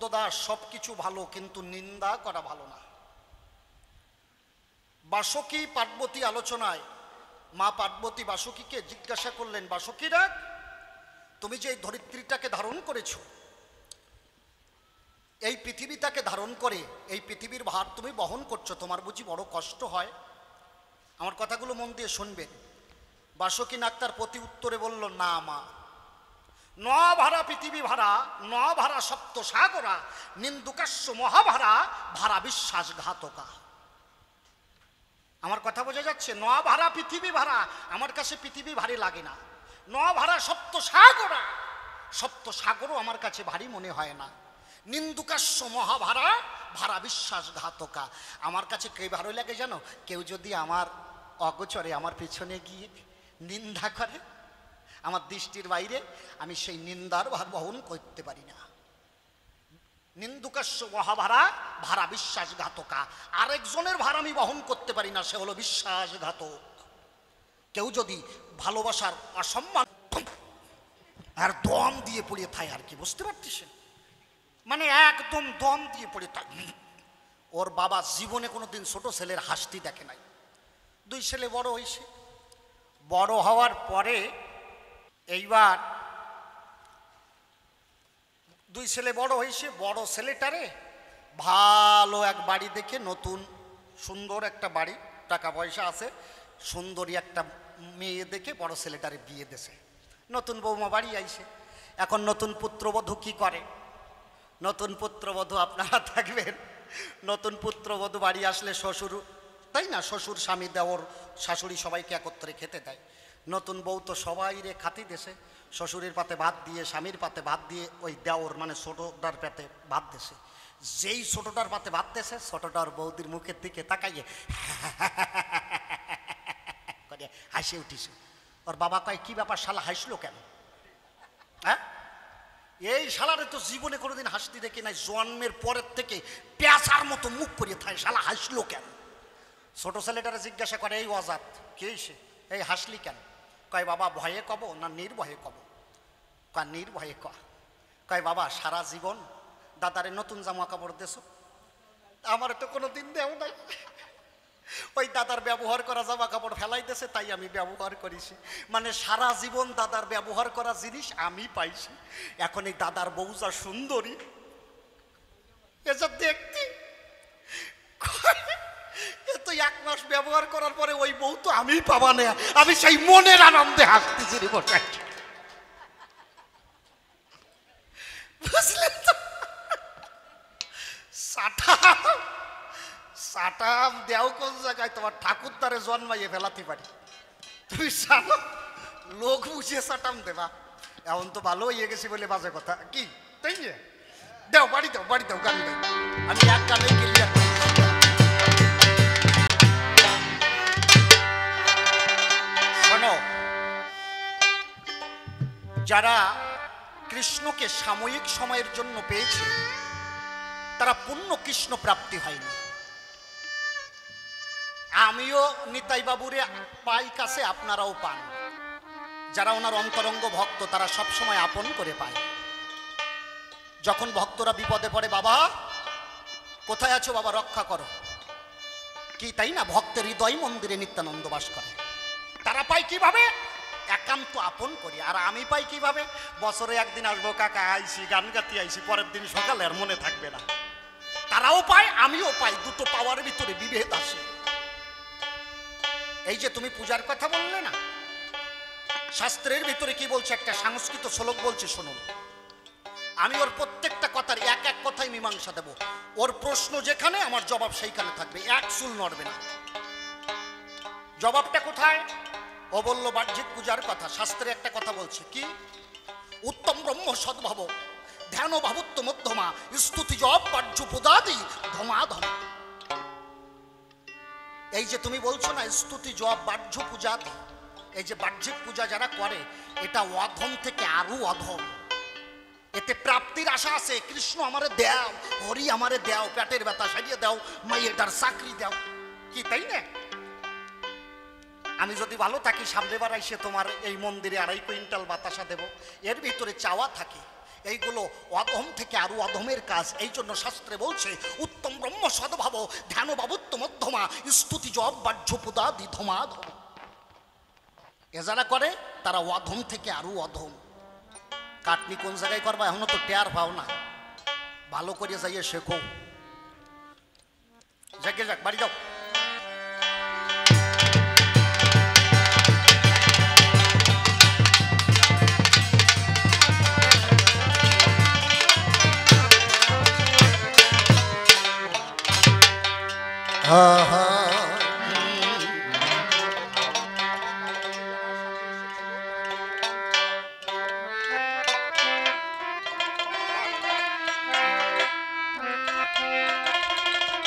নন্দদাস সবকিছু ভালো, কিন্তু নিন্দা করা ভালো না। বাসুকী পার্বতী আলোচনায় মা পার্বতী বাসুকীকে জিজ্ঞাসা করলেন, বাসুকীরা, তুমি যে এই ধরিত্রীটাকে ধারণ করেছো, এই পৃথিবীটাকে ধারণ করে এই পৃথিবীর ভার তুমি বহন করছো, তোমার বুঝি বড় কষ্ট হয়? আমার কথাগুলো মন দিয়ে শুনবেন। বাসুকী নাগ তার প্রতি উত্তরে বলল, না মা, ন ভাড়া পৃথিবী ভাড়া, ন ভাড়া সপ্ত সাগরা, নিন্দুকাস্য মহাভারা, ভাড়া বিশ্বাসঘাতকা। আমার কথা বোঝা যাচ্ছে? ন ভাড়া পৃথিবী ভাড়া, আমার কাছে পৃথিবী ভারী লাগে না। ন ভাড়া সপ্ত সাগরা, সপ্ত সাগরও আমার কাছে ভারী মনে হয় না। নিন্দুকাস্য মহাভারা, ভাড়া বিশ্বাসঘাতকা। আমার কাছে কে ভালো লাগে জানো? কেউ যদি আমার অগোচরে আমার পিছনে গিয়ে নিন্দা করে, আমার দৃষ্টির বাইরে, আমি সেই নিন্দার ভার বহন করতে পারি না। নিন্দুকাস্য মহাভারা, ভাড়া বিশ্বাসঘাতকা। আরেকজনের ভার আমি বহন করতে পারি না, সে হলো বিশ্বাসঘাতক। কেউ যদি ভালোবাসার অসম্মান আর দম দিয়ে পড়িয়ে থাকে, আর কি বুঝতে পারতেছেন? মানে একদম দম দিয়ে পড়ে থাকে। ওর বাবা জীবনে কোনোদিন ছোট ছেলের হাসতি দেখে নাই। দুই ছেলে বড় হয়েছে, বড় হওয়ার পরে এইবার দুই ছেলে বড় হয়েছে, বড় ছেলেটারে ভালো এক বাড়ি দেখে, নতুন সুন্দর একটা বাড়ি, টাকা পয়সা আছে, সুন্দরী একটা মেয়ে দেখে বড় ছেলেটারে বিয়ে দেছে। নতুন বৌমা বাড়ি আইছে। এখন নতুন পুত্রবধূ কি করে? নতুন পুত্রবধূ আপনারা থাকবেন, নতুন পুত্রবধূ বাড়ি আসলে শ্বশুর, তাই না, শ্বশুর স্বামী দেওর শাশুড়ি সবাইকে একত্রে খেতে দেয়। নতুন বউ তো সবাই রে খাতি দেশে, শ্বশুরের পাতে ভাত দিয়ে, স্বামীর পাতে ভাত দিয়ে, ওই দেওর মানে ছোটোটার পাতে ভাত দেশে। যেই ছোটোটার পাতে ভাত দেশে, ছোটোটার বৌদির মুখের দিকে তাকাইয়ে হাসি উঠিছে। ওর বাবা কয়, কি ব্যাপার শালা হাসলো কেন? হ্যাঁ, এই শালারে তো জীবনে কোনোদিন হাসতে দেখি নাই, জন্মের পরের থেকে পেঁচার মতো মুখ করিয়ে থাকে, শালা হাসলো কেন? ছোট ছেলেটারে জিজ্ঞাসা করে, এই অজাত কে এসে, এই হাসলি কেন? কয়, বাবা ভয়ে কব না নির্ভয়ে কব? কয়, নির্ভয়ে কয়, বাবা সারা জীবন দাদারে নতুন জামা কাপড় দেছো, আমার তো কোনো দিন দেও নাই। ওই দাদার ব্যবহার করা জামা কাপড় ফেলাই দেছে, তাই আমি ব্যবহার করেছি। মানে সারা জীবন দাদার ব্যবহার করা জিনিস আমি পাইছি। এখন এই দাদার বউ যা সুন্দরী, এসব দেখতে তো 1 মাস ব্যবহার করার পরে ওই বউ তো আমি পাবা না, আমি সেই মনের আনন্দে হাসতেছি রে বসে। বুঝলেন তো? সাটাম দেও কোন জায়গায়? তোমার ঠাকুর তারে জন্মাইয়ে ফেলাতে পারি, তুমি জানো? লোক বুঝিয়ে সাটাম দেবা। এখন তো ভালো হয়ে গেছি বলে বাজে কথা কি, তাই না? দেও, বাড়ি দাও, বাড়ি দাও, গান গাই। আমি এক গানে ক্লিয়ার। শোনো, যারা কৃষ্ণকে সাময়িক সময়ের জন্য পেয়েছে, তারা পূর্ণ কৃষ্ণ প্রাপ্তি হয়নি। আমিও নিতাই বাবুরে পাই কাছে, আপনারাও পান। যারা ওনার অন্তরঙ্গ ভক্ত, তারা সব সময় আপন করে পায়। যখন ভক্তরা বিপদে পড়ে, বাবা কোথায় আছো বাবা, রক্ষা করো, কি তাই না? ভক্তের হৃদয় মন্দিরে নিত্যানন্দ বাস করে। তারা পায় কিভাবে? একান্ত আপন করি। আর আমি পাই কিভাবে? বছরে একদিন আসবো, কাকা আইসি, গান গাতি আইসি, পরের দিন সকালে আর মনে থাকবে না। তারাও পায়, আমিও পাই, দুটো পাওয়ার ভিতরে বিভেদ আসে। এই যে তুমি পূজার কথা বললে না, শাস্ত্রের ভিতরে কি বলছে? একটা সংস্কৃত শ্লোক বলছে, শুনুন। আমি ওর প্রত্যেকটা কথার এক এক কথায় মীমাংসা দেব। ওর প্রশ্ন যেখানে, আমার জবাব সেইখানে থাকবে, এক চুল নড়বে না। জবাবটা কোথায়? ও বললো বাহ্যিক পূজার কথা। শাস্ত্রে একটা কথা বলছে কি? উত্তম ব্রহ্ম সদ্ভাব, ধ্যান ভাবুত্ব মধ্যমা, স্তুতি জপ বাহ্য পদাদি ধমাধম। এই যে তুমি বলছো না স্তুতি জপ বাহ্য পূজাদি, এই যে বাহ্যিক পূজা যারা করে, এটা অধম থেকে আরো অধম। এতে প্রাপ্তির আশা আছে। কৃষ্ণ আমারে দাও, হরি আমারে দাও, পেটের ব্যথা সারিয়ে দাও, মাইয়েটার চাকরি দাও, কি তাই না? আমি যদি ভালো থাকি, সামনে বার এসে তোমার এই মন্দিরে 2.5 কুইন্টাল বাতাসা দেব। এর ভিতরে চাওয়া থাকে, এইগুলো অধম থেকে আরো অধমের কাজ। এই জন্য শাস্ত্রে বলছে উত্তম ব্রহ্ম সদ্ভাব ধ্যান বাবুত্ব মধ্যমা স্তুতি জব বাহ্য পুদা দিধমা ধম। এ যারা করে তারা অধম থেকে আরো অধম। কাটনি কোন জায়গায় করবা এখনো তো টেয়ার পাও না, ভালো করে যাইয়ে শেখো। যাকে যাক বাড়ি যাও।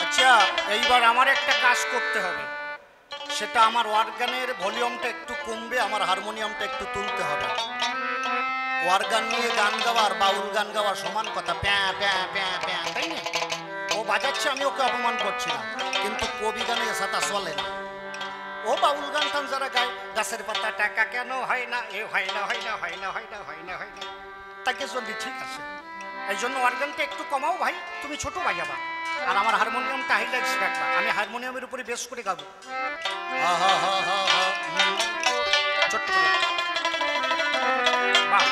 আচ্ছা, এইবার আমার একটা কাজ করতে হবে, সেটা আমার অর্গানের ভলিউমটা একটু কমবে, আমার হারমোনিয়ামটা একটু তুলতে হবে। অর্গান নিয়ে গান গাওয়া আর বাউল গান গাওয়া সমান কথা, প্যাঁ প্যাঁ প্যাঁ প্যাঁ, তাই না? ও বাজাচ্ছে, আমি ওকে অপমান করছি না, কিন্তু কবি গানে সাথে চলে না। ও বাউল গান টান যারা গায়, গাছের পাতা টাকা কেন হয় না, এ হয় না হয় না হয় না হয় না হয় না হয় না, তাকে জলদি ঠিক আছে। এই জন্য অর্গানটা একটু কমাও ভাই, তুমি ছোট বাজাবা, আর আমার হারমোনিয়ামটা হাইলাইটস রাখবা, আমি হারমোনিয়ামের উপরে বেশ করে গাবো। ছোট্ট করে বাহ।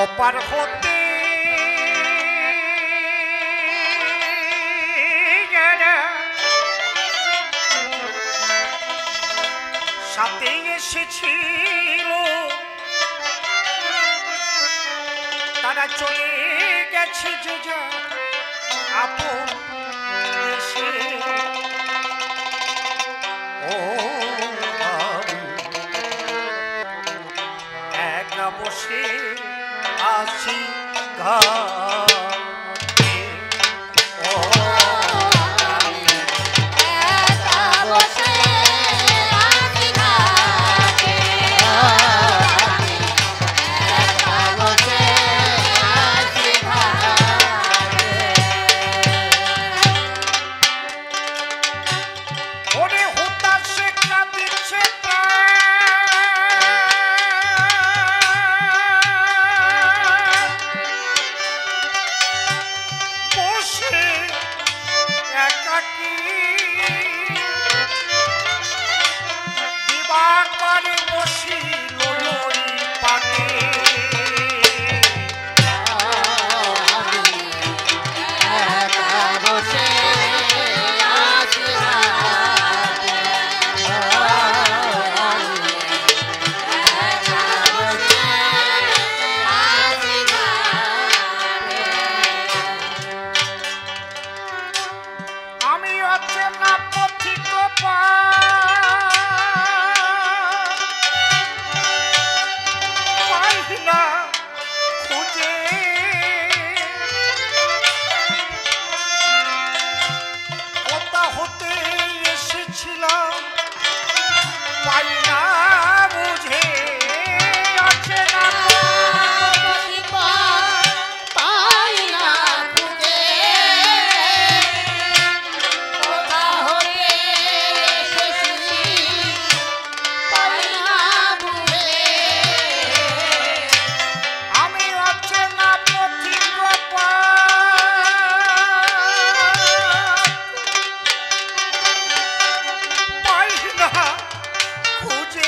অপার হতে সাথে এসেছিল, তারা চলে গেছে যে যা আপন দেশে। ও একা বসে আছি ঘাটে, ও একা বসে আছি ঘাটে, একা বসে আছি ঘাটে। ওরে হতাশে কাঁদিচ্ছে বসে একাকী, দিবাকর বসিল ওই পাটে, একা বসে আছি ঘাটে, একা বসে আছি ঘাটে। আমি অচেনা পথিক পাই না খুঁজে, কোথা হতে এসেছিলাম পাই না বুঝে, অচেনা পথিক পাই না খুঁজে, কোথা হতে এসেছি পাই না বুঝে। আমি অচেনা পথিক পাই না খুঁজে,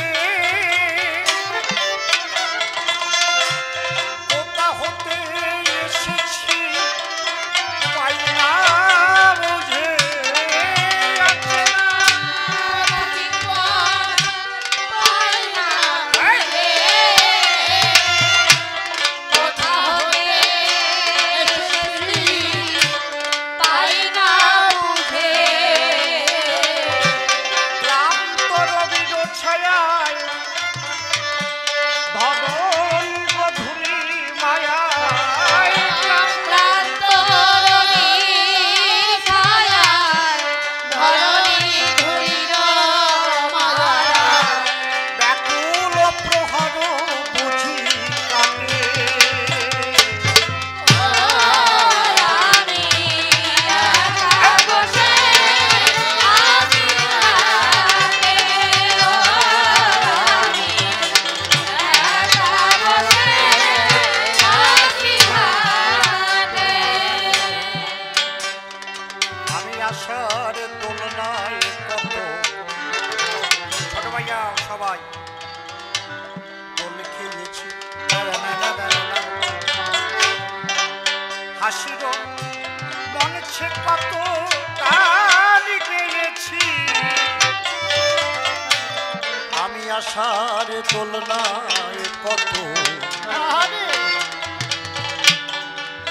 আশার দোলনায় কত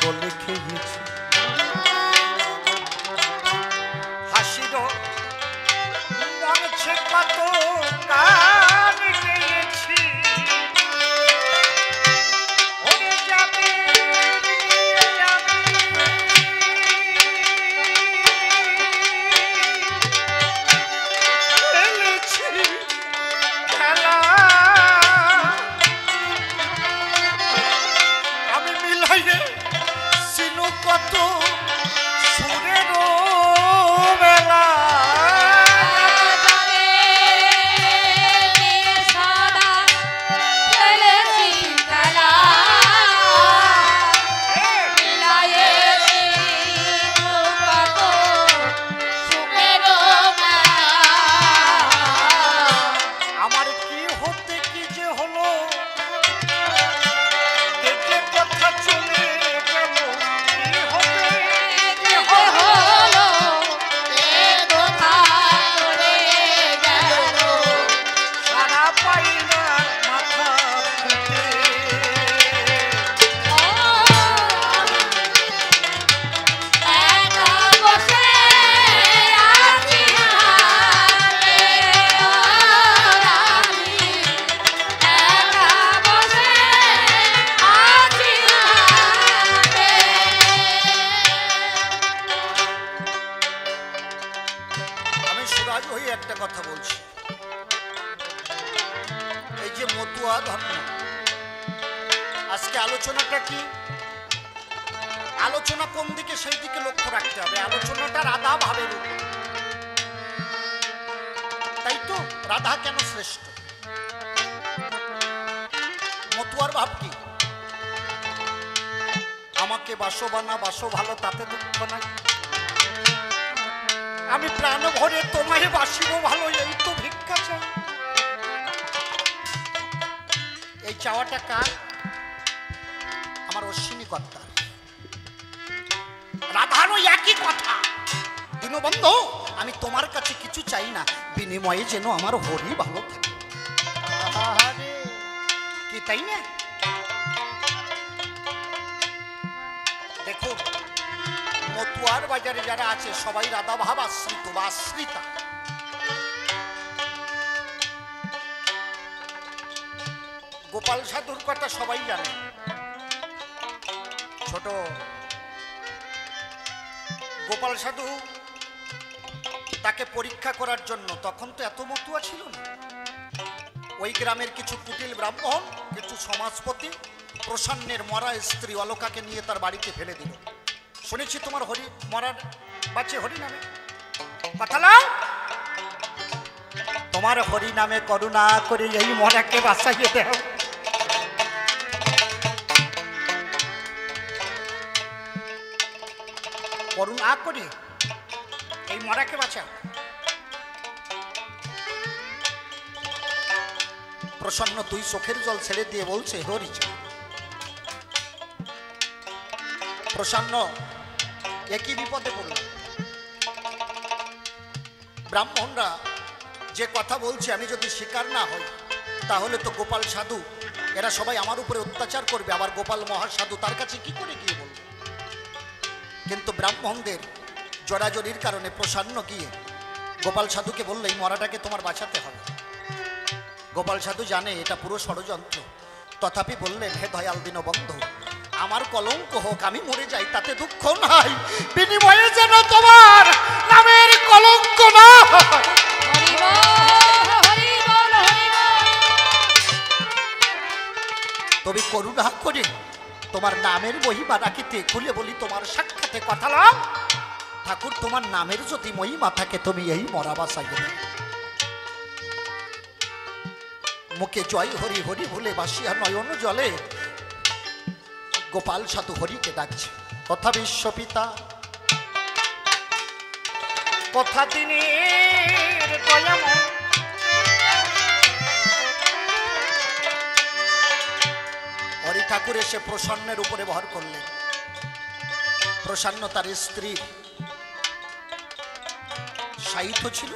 বলে খেয়েছি, হাসির মঞ্চে কত গান গেয়েছি, ওরে যাবে কত সুরের বেলা আমার কি হতে কি যে হলো, কথা চলে গেল, একটা কথা বলছি, এই যে মতুয়া ধর্ম, আজকে আলোচনাটা কি, আলোচনা কোন দিকে সেই দিকে লক্ষ্য রাখতে হবে। আলোচনাটা রাধা ভাবের উপর, তাই তো? রাধা কেন শ্রেষ্ঠ? মতুয়ার ভাব কি? আমাকে বাসো বানা, বাসো ভালো, তাতে দুঃখ নাই, আমি প্রাণ ভরে তোমায় বাসিব ভালো, এই তো ভিক্ষা চাই। এই চাওয়াটা কার? আমার অশ্বিনী কর্তার। রাধারও একই কথা, দীনবন্ধু আমি তোমার কাছে কিছু চাই না, বিনিময়ে যেন আমার হরি ভালো থাকে। কি তাই না? দেখো মতুয়ার বাজারে যারা আছে সবাই রাধা ভাব আশ্রিত বা আশ্রিতা। গোপাল সাধুর কথা সবাই জানে, ছোট গোপাল সাধু তাকে পরীক্ষা করার জন্য, তখন তো এত মতুয়া ছিল না, ওই গ্রামের কিছু কুটিল ব্রাহ্মণ, কিছু সমাজপতি প্রসন্নের মরা স্ত্রী অলকাকে নিয়ে তার বাড়িতে ফেলে দিল। শুনেছি তোমার হরি মরার বাঁচে হরি নামে, কথা নাও, তোমার হরি নামে করুণা করে এই মরাকে বাঁচাইয়ে দেও। করুণা করে এই মরাকে বাঁচাও। প্রসন্ন দুই চোখের জল ছেড়ে দিয়ে বলছে, হরি প্রসন্ন একই বিপদে পড়ল। ব্রাহ্মণরা যে কথা বলছে আমি যদি স্বীকার না হই, তাহলে তো গোপাল সাধু এরা সবাই আমার উপরে অত্যাচার করবে, আবার গোপাল মহাসাধু তার কাছে কি করে গিয়ে বলবে। কিন্তু ব্রাহ্মণদের জড়াজড়ির কারণে প্রসন্ন গিয়ে গোপাল সাধুকে বললে, এই মরাটাকে তোমার বাঁচাতে হবে। গোপাল সাধু জানে এটা পুরো ষড়যন্ত্র, তথাপি বললেন, হে দয়াল দীনবন্ধু আমার কলঙ্ক হোক, আমি মরে যাই, তাতে দুঃখ নাই, বিনিময়ে যেন তোমার নামের কলঙ্ক না হয়। তবে করুণা করে তোমার নামের মহিমা রাখিতে, খুলে বলি তোমার সাক্ষাতে কথা লাম, ঠাকুর তোমার নামের যদি মহিমা থাকে তুমি এই মরা বাঁচাইবে না। মুখে জয় হরি হরি বলে বাসিয়া নয়ন জলে গোপাল সাধু হরিকে ডাকছে। কথা বিশ্বপিতা, কথা তিনি হরি ঠাকুর এসে প্রসন্নের উপরে ভর করলেন। প্রসন্ন তার স্ত্রী সাহিত্য ছিল,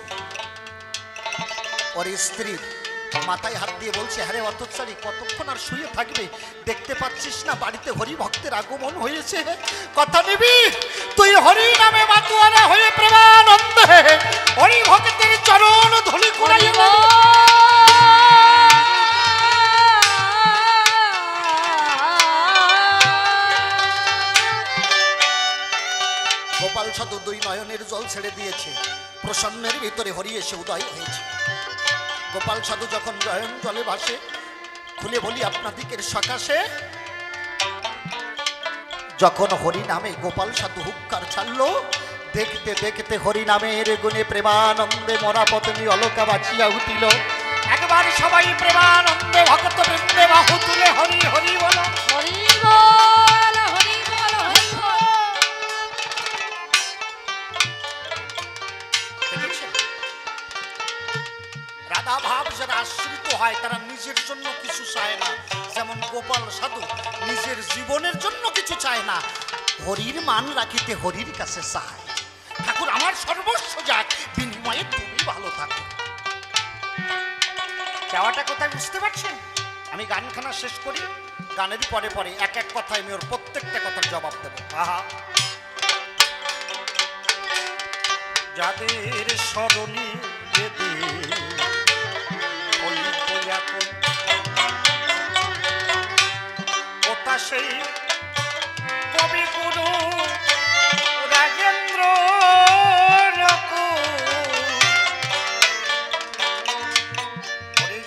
ওর স্ত্রীর মাথায় হাত দিয়ে বলছে, হ্যাঁ রে অতচারী, কতক্ষণ আর শুয়ে থাকবে? দেখতে পাচ্ছিস না বাড়িতে হরি ভক্তের আগমন হয়েছে? কথা নিবি? তুই হরি নামে মাতুয়ারা হয়ে প্রেমানন্দে হরি ভক্তের চরণ ধুলি করাইব। গোপাল সাধু দুই নয়নের জল ছেড়ে দিয়েছে, প্রসন্নের ভিতরে হরি এসে উদয় হয়েছে। গোপাল সাধু যখন নয়ন জলে ভাসে, খুলে বলি আপনাদিকের সকাশে, যখন হরি নামে গোপাল সাধু হুক্কার ছাড়লো, দেখতে দেখতে হরি নামের গুণে প্রেমানন্দে মরা পত্নী অলকা বাঁচিয়া উঠিল। একবার সবাই প্রেমানন্দে ভক্ত বৃন্দে বাহু তুলে হরি হরি বলো, হরি বল, হরি বল, হরি বল। রাধা ভাব যারা আশ্রিত হয় তারা নিজের জন্য কিছু চায় না, যেমন গোপাল সাধু নিজের জীবনের জন্য কিছু চায় না, হরির মান রাখিতে হরির কাছে চায়। ঠাকুর আমার সর্বস্ব যাক, বিনিময়ে তুমি ভালো থাকো। চাওয়াটা কোথায় বুঝতে পারছেন? আমি গানখানা শেষ করি, গানের পরে পরে এক এক কথায় আমি ওর প্রত্যেকটা কথার জবাব দেবো। আহা, যাদের স্মরণে যেতে ওটা সেই কবি গুরু রাজেন্দ্র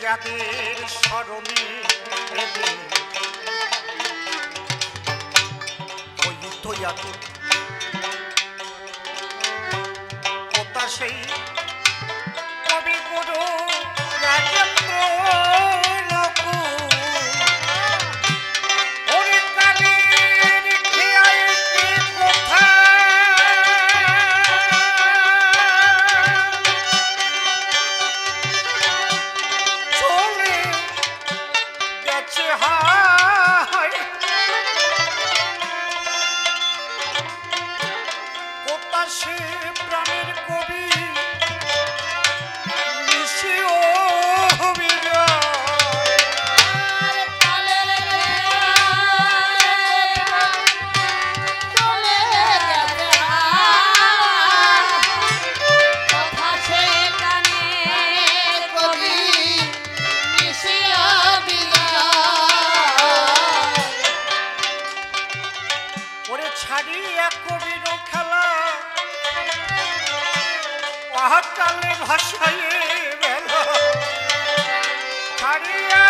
যাদের স্মরণে ওটা সেই কবি গুরু রাজেন্দ্র কালে ভাষায় বেলা ছাড়িয়া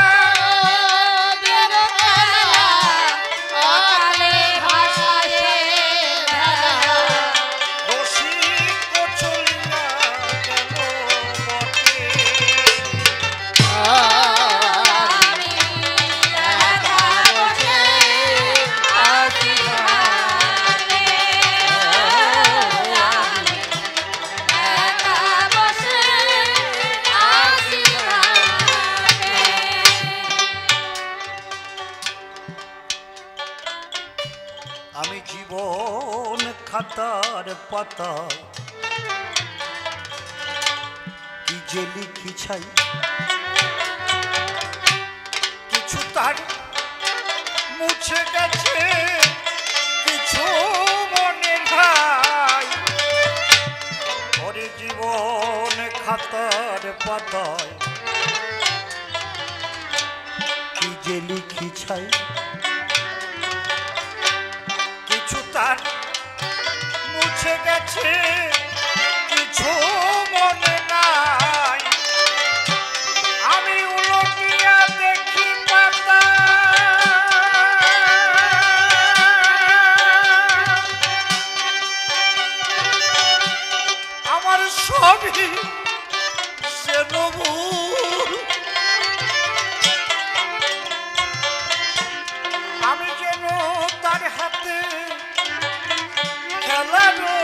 খাতার পাতা কি যে লিখি ছাই, কিছু তার মুছে গেছে, কিছু মনে ভাই। ওরে জীবন খাতার পাতায় কি যে লিখি ছাই, কিছু তার মুছে গেছে, কিছু মনে নাই। আমি উলটিয়া দেখি পাতা, আমার সবই যেন ভুল। আমি যেন তার হাতে খেলানো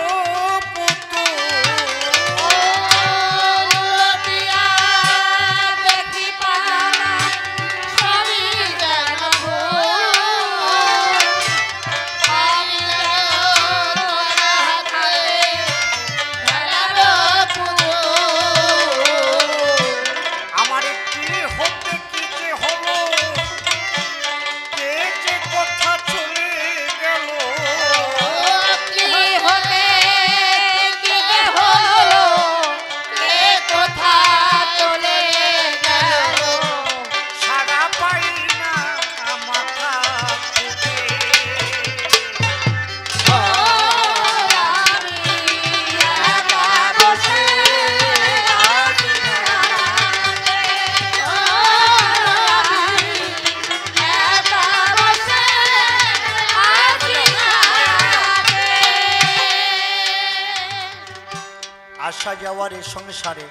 যাওয়ার এই সংসারে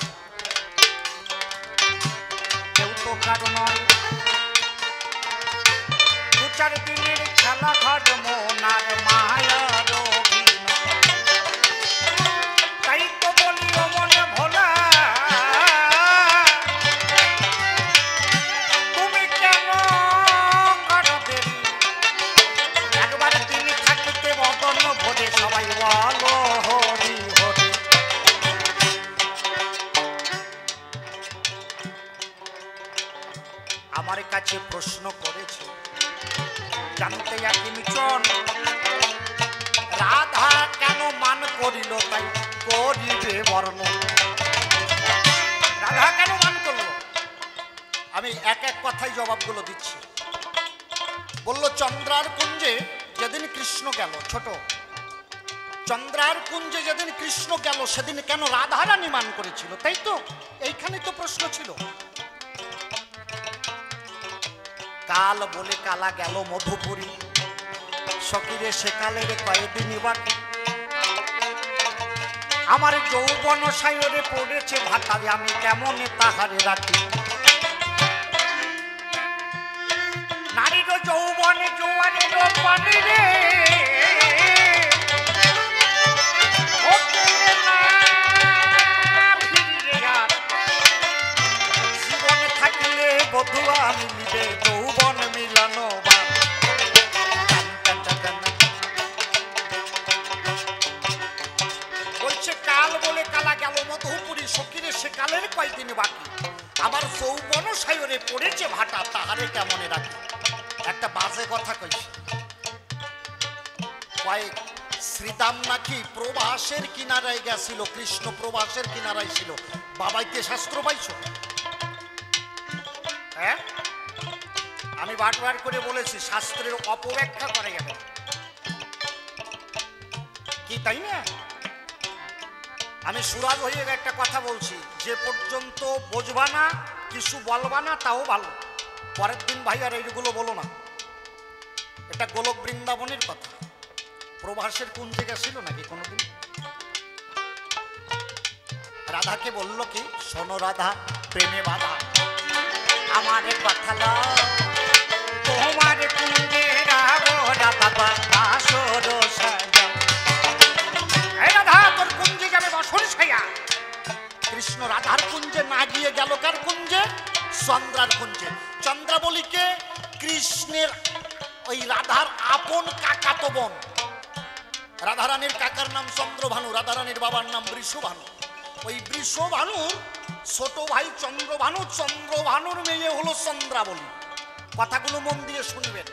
কেউ তো কারো নয়, দু চার দিনের খেলা ঘট মনার মায়ার অভিনয়। তাই তো বলি ও মনে ভোলা, তুমি কেন করো দেরি, একবার তিনি থাকিতে বদন ভরে সবাই বলো হরি হরি। আমার কাছে প্রশ্ন করেছে জানতে একজন, রাধা কেন মান করিল তাই করিবে বর্ণন। রাধা কেন মান করলো? আমি এক এক কথায় জবাবগুলো দিচ্ছি। বলল চন্দ্রার কুঞ্জে যেদিন কৃষ্ণ গেল, ছোট চন্দ্রার কুঞ্জে যেদিন কৃষ্ণ গেল সেদিন কেন রাধারানী মান করেছিল, তাই তো? এইখানে তো প্রশ্ন ছিল। কাল বলে কালা গেল মধুপুরী, সকিরে সেকালের কয়েকদিন বাকি। আমার যৌবন সায়রে পড়েছে ভাতারে, আমি কেমন তাহারে রাখি। নারীর যৌবনে জোয়ারের পানি রে, জীবনে থাকিলে বধুয়া মিলিবে যৌবন মিলানো। বলছে কাল বলে কালা গেল মধুপুরী, সকিরে সেকালের কয়েকদিন বাকি। আমার যৌবন সায়রে পড়েছে ভাটা, তাহারে কেমনে রাখি। একটা বাজে কথা কইছি, কয়েক শ্রীদাম নাকি প্রবাসের কিনারায় গেছিল, কৃষ্ণ প্রবাসের কিনারায় ছিল। বাবাইতে শাস্ত্র পাইছো? হ্যাঁ, আমি বারবার করে বলেছি শাস্ত্রের অপব্যাখ্যা করা যাবে কি, তাই না? আমি সুরাজ হয়ে একটা কথা বলছি, যে পর্যন্ত বুঝবা না কিছু বলবা না তাও ভালো, পরের দিন ভাই আর এইগুলো বলো না। এটা গোলক বৃন্দাবনের কথা। প্রভাসের কোন জায়গা ছিল নাকি কোনোদিন? রাধাকে বলল কি, শোনো রাধা প্রেমে বাধা, আমার কথা লও তোমার কুঞ্জে রাবো রাধা বাসর সাজা। এই রাধা তোর কুঞ্জে যাবে বাসর সাজা। কৃষ্ণ রাধার কুঞ্জে না গিয়ে গেল কার কুঞ্জে? চন্দ্রার কুঞ্জে। চন্দ্রাবলীকে কৃষ্ণের ওই রাধার আপন কাকাতো বোন। রাধারানীর কাকার নাম চন্দ্রভানু, রাধারানীর বাবার নাম বৃষভানু। ওই বৃষভানুর ছোট ভাই চন্দ্রভানু, চন্দ্রভানুর মেয়ে হলো চন্দ্রাবলী। কথাগুলো মন দিয়ে শুনবেন।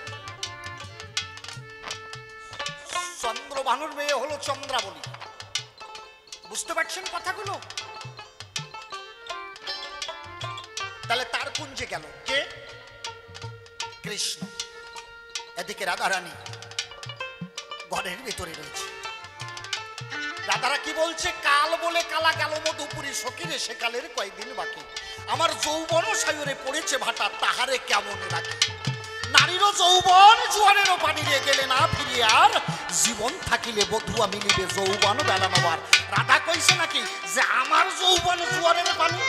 চন্দ্রভানুর মেয়ে হলো চন্দ্রাবলী। বুঝতে পারছেন কথাগুলো? তাহলে তার কুঞ্জে গেল কে? কৃষ্ণ। এদিকে রাধারানী ঘরের ভিতরে রয়েছে। রাধারা কি বলছে? কাল বলে কালা গেল মধুপুরী, সকিরে সেকালের কয়েকদিন বাকি। আমার যৌবন সায়রে পড়েছে ভাটা, তাহারে কেমন রাখি। নারীরও যৌবন জোয়ারেরও পানি রে, গেলে না ফিরিয়ে আর, জীবন থাকিলে বধুয়া মিলিবে যৌবন বেলানোবার। রাধা কইছে নাকি যে আমার যৌবন জোয়ারের পানি?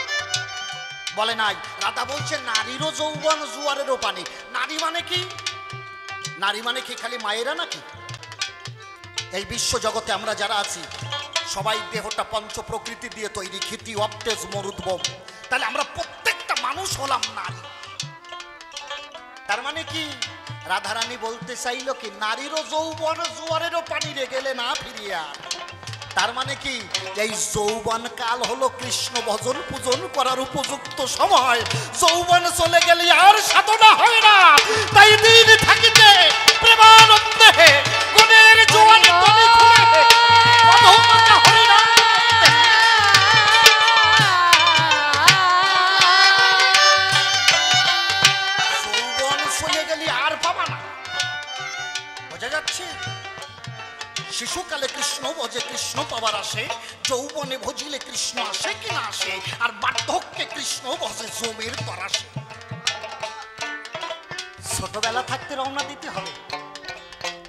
বলে নাই। রাধা বলছে নারীরও যৌবন জোয়ারেরও পানি। নারী মানে কি? নারী মানে কি খালি মায়েরা নাকি? এই বিশ্ব জগতে আমরা যারা আছি সবাই দেহটা পঞ্চ প্রকৃতি দিয়ে তৈরি, ক্ষিতি অপ্তেজ মরুদ্ভব। তাহলে আমরা প্রত্যেকটা মানুষ হলাম নারী। তার মানে কি রাধারানী বলতে চাইল কি নারীরও যৌবন জোয়ারেরও পানি রে, গেলে না ফিরিয়া। তার মানে কি এই যৌবন কাল হলো কৃষ্ণ ভজন পূজন করার উপযুক্ত সময়। যৌবন চলে গেলে আর সাধনা হয় না। তাই দিন থাকিতে প্রেমানন্দে গুণের জোয়ান তলে খুলে মধুমতা হরিনা। যৌবন চলে গেলে আর পাবা না। বোঝা যাচ্ছে? শিশুকালে কৃষ্ণ ভজে কৃষ্ণ পাবার আসে, যৌবনে ভজিলে কৃষ্ণ আসে কি না আসে, আর বার্ধক্যে কৃষ্ণ ভজে জমির তরাসে। ছোটবেলা থাকতে রওনা দিতে হবে।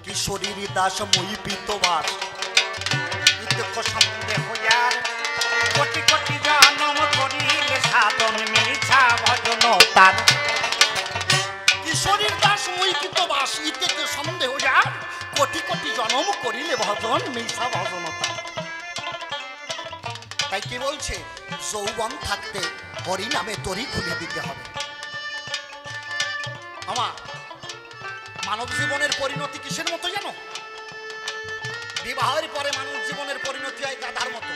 কিশোরীর দাস মই পিতবাস, সন্দেহ কোটি কোটি জনম করিলে সাধন মিছা ভজন তার। কিশোরীর দাস মৈকিত বাস ইতে সন্দেহ যার, কোটি কোটি জনম করিলে ভজন মিছা ভজন তার। তাই কি বলছে, যৌবন থাকতে হরি নামে তরি খুলে দিতে হবে। আমার মানব জীবনের পরিণতি কিসের মতো জানো? বিবাহের পরে মানব জীবনের পরিণতি হয় গাধার মতো।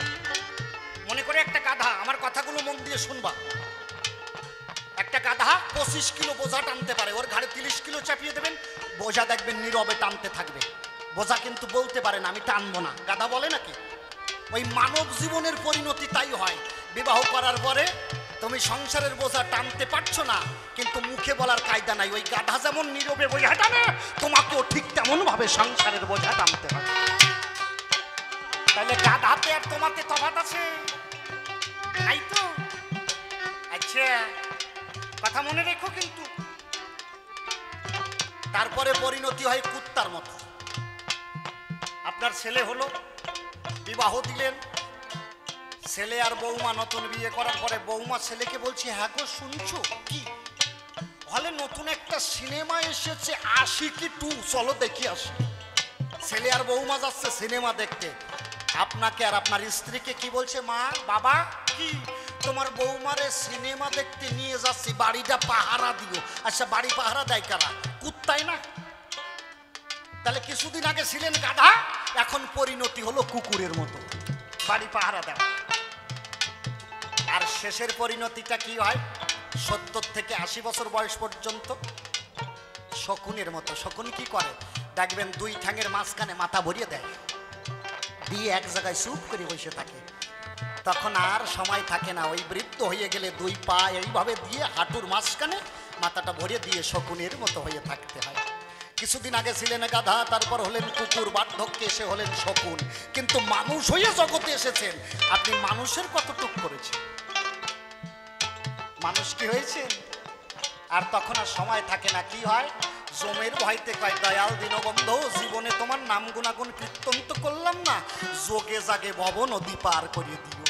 মনে করে একটা গাধা, আমার কথাগুলো মন দিয়ে শুনবা। একটা গাধা 25 কিলো বোঝা টানতে পারে, ওর ঘাড়ে 30 কিলো চাপিয়ে দেবেন, বোঝা দেখবেন নীরবে টানতে থাকবে। বোঝা কিন্তু বলতে পারে না আমি টানবো না, গাধা বলে নাকি? ওই মানব জীবনের পরিণতি তাই হয়। বিবাহ করার পরে তুমি সংসারের বোঝা টানতে পারছো না, কিন্তু মুখে বলার কায়দা নাই। ওই গাধা যেমন নীরবে বোঝা টানে, তোমাকেও ঠিক তেমন ভাবে সংসারের বোঝা টানতে হবে। তাহলে গাধাতে আর তোমাতে তফাৎ আছে নাই তো? আচ্ছা, কথা মনে রেখো কিন্তু। তারপরে পরিণতি হয় কুত্তার মতো। আপনার ছেলে হলো, বিবাহ দিলেন, ছেলে আর বৌমা নতুন বিয়ে করার পরে বৌমা ছেলেকে বলছে, হ্যাঁ গো শুনছো কি হলে নতুন একটা সিনেমা এসেছে আশিকি 2, চলো দেখি আসি। ছেলে আর বৌমা যাচ্ছে সিনেমা দেখতে, আপনাকে আর আপনার স্ত্রীকে কি বলছে, মা বাবা কি তোমার বৌমারে সিনেমা দেখতে নিয়ে যাচ্ছি, বাড়িটা পাহারা দিও। আচ্ছা, বাড়ি পাহারা দেয় কারা? কুত্তাই না? তাহলে কিছুদিন আগে ছিলেন গাধা, এখন পরিণতি হলো কুকুরের মতো, বাড়ি পাহারা দেয়। আর শেষের পরিণতিটা কি হয়? 70 থেকে 80 বছর বয়স পর্যন্ত শকুনের মতো। শকুন কি করে দেখবেন, 2 ঠ্যাঙের মাঝখানে মাথা ভরিয়ে দেয়, দিয়ে এক জায়গায় চুপ করে বসে থাকে। তখন আর সময় থাকে না, ওই বৃদ্ধ হয়ে গেলে 2 পা এইভাবে দিয়ে হাঁটুর মাঝখানে মাথাটা ভরিয়ে দিয়ে শকুনের মতো হয়ে থাকতে হয়। কিছুদিন আগে ছিলেন গাধা, তারপর হলেন কুকুর, বার্ধক্যে এসে হলেন শকুন। কিন্তু মানুষ হয়ে জগতে এসেছেন, আপনি মানুষের কতটুক করেছেন? মানুষ কি হয়েছেন? আর তখন আর সময় থাকে না, কি হয়? জমের ভয়তে কয়, দয়াল দীনবন্ধু জীবনে তোমার নাম গুণাগুণ কীর্তন তো করলাম না, যোগে জাগে ভব নদী পার করিয়ে দিও।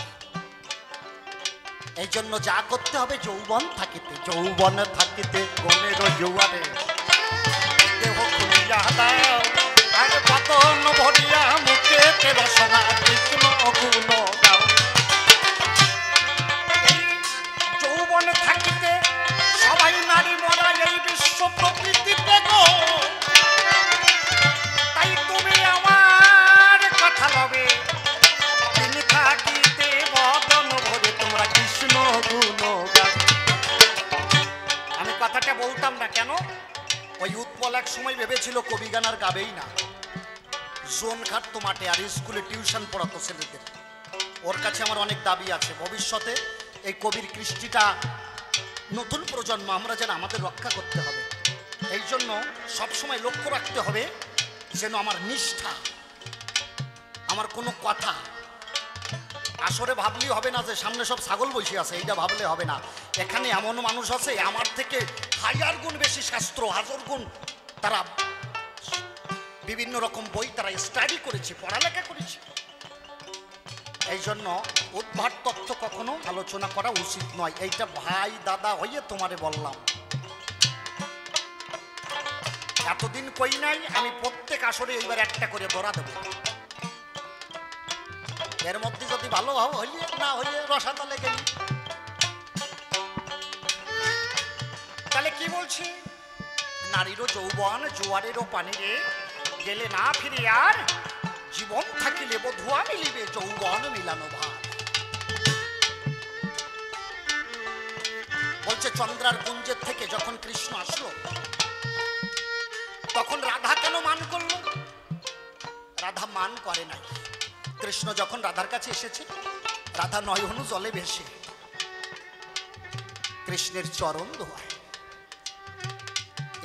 এই জন্য যা করতে হবে, যৌবন থাকিতে, যৌবন থাকিতে গণের জোয়ারে দেহ খুলিয়া দাও, আর বদন ভরিয়া মুখে রসনা কৃষ্ণ গুণ দাও। এই যৌবন থাকিতে সবাই নারী মরা এই বিশ্ব প্রকৃতিতে গো, তাই তুমি আমার কথা লবে, তিনি থাকিতে বদন ভরে তোমরা কৃষ্ণ গুণ গাও। আমি কথাটা বলতাম না কেন? ওই উৎপল এক সময় ভেবেছিল কবি গান আর গাবেই না, জোন খাটতো মাঠে আর স্কুলে টিউশন পড়াতো ছেলেদের। ওর কাছে আমার অনেক দাবি আছে, ভবিষ্যতে এই কবির কৃষ্টিটা নতুন প্রজন্ম আমরা যেন আমাদের রক্ষা করতে হবে। এই জন্য সবসময় লক্ষ্য রাখতে হবে যেন আমার নিষ্ঠা, আমার কোনো কথা আসরে ভাবলেই হবে না যে সামনে সব ছাগল বসে আছে, এইটা ভাবলে হবে না। এখানে এমন মানুষ আছে আমার থেকে 1000 গুণ বেশি শাস্ত্র, 1000 গুণ তারা বিভিন্ন রকম বই তারা স্টাডি করেছে, পড়ালেখা করেছে। এই জন্য উদ্ভট তথ্য কখনো আলোচনা করা উচিত নয়। এইটা ভাই দাদা হয়ে তোমারে বললাম। এতদিন কই নাই, আমি প্রত্যেক আসরে এইবার একটা করে ধরা দেব। এর মধ্যে যদি ভালো হইলে, না হইলে রসাতলে গেলি। তাহলে কি বলছি, নারীরও যৌবন জোয়ারেরও পানি রে, গেলে না ফিরে আর জীবন থাকিলে বধুয়া মিলিবে যৌবন মিলানো ভার। বলছে চন্দ্রার কুঞ্জের থেকে যখন কৃষ্ণ আসলো, তখন রাধা কেন মান করলো? রাধা মান করে নাই। কৃষ্ণ যখন রাধার কাছে এসেছে, রাধা নয়ন জলে ভেসে কৃষ্ণের চরণ ধোয়ায়,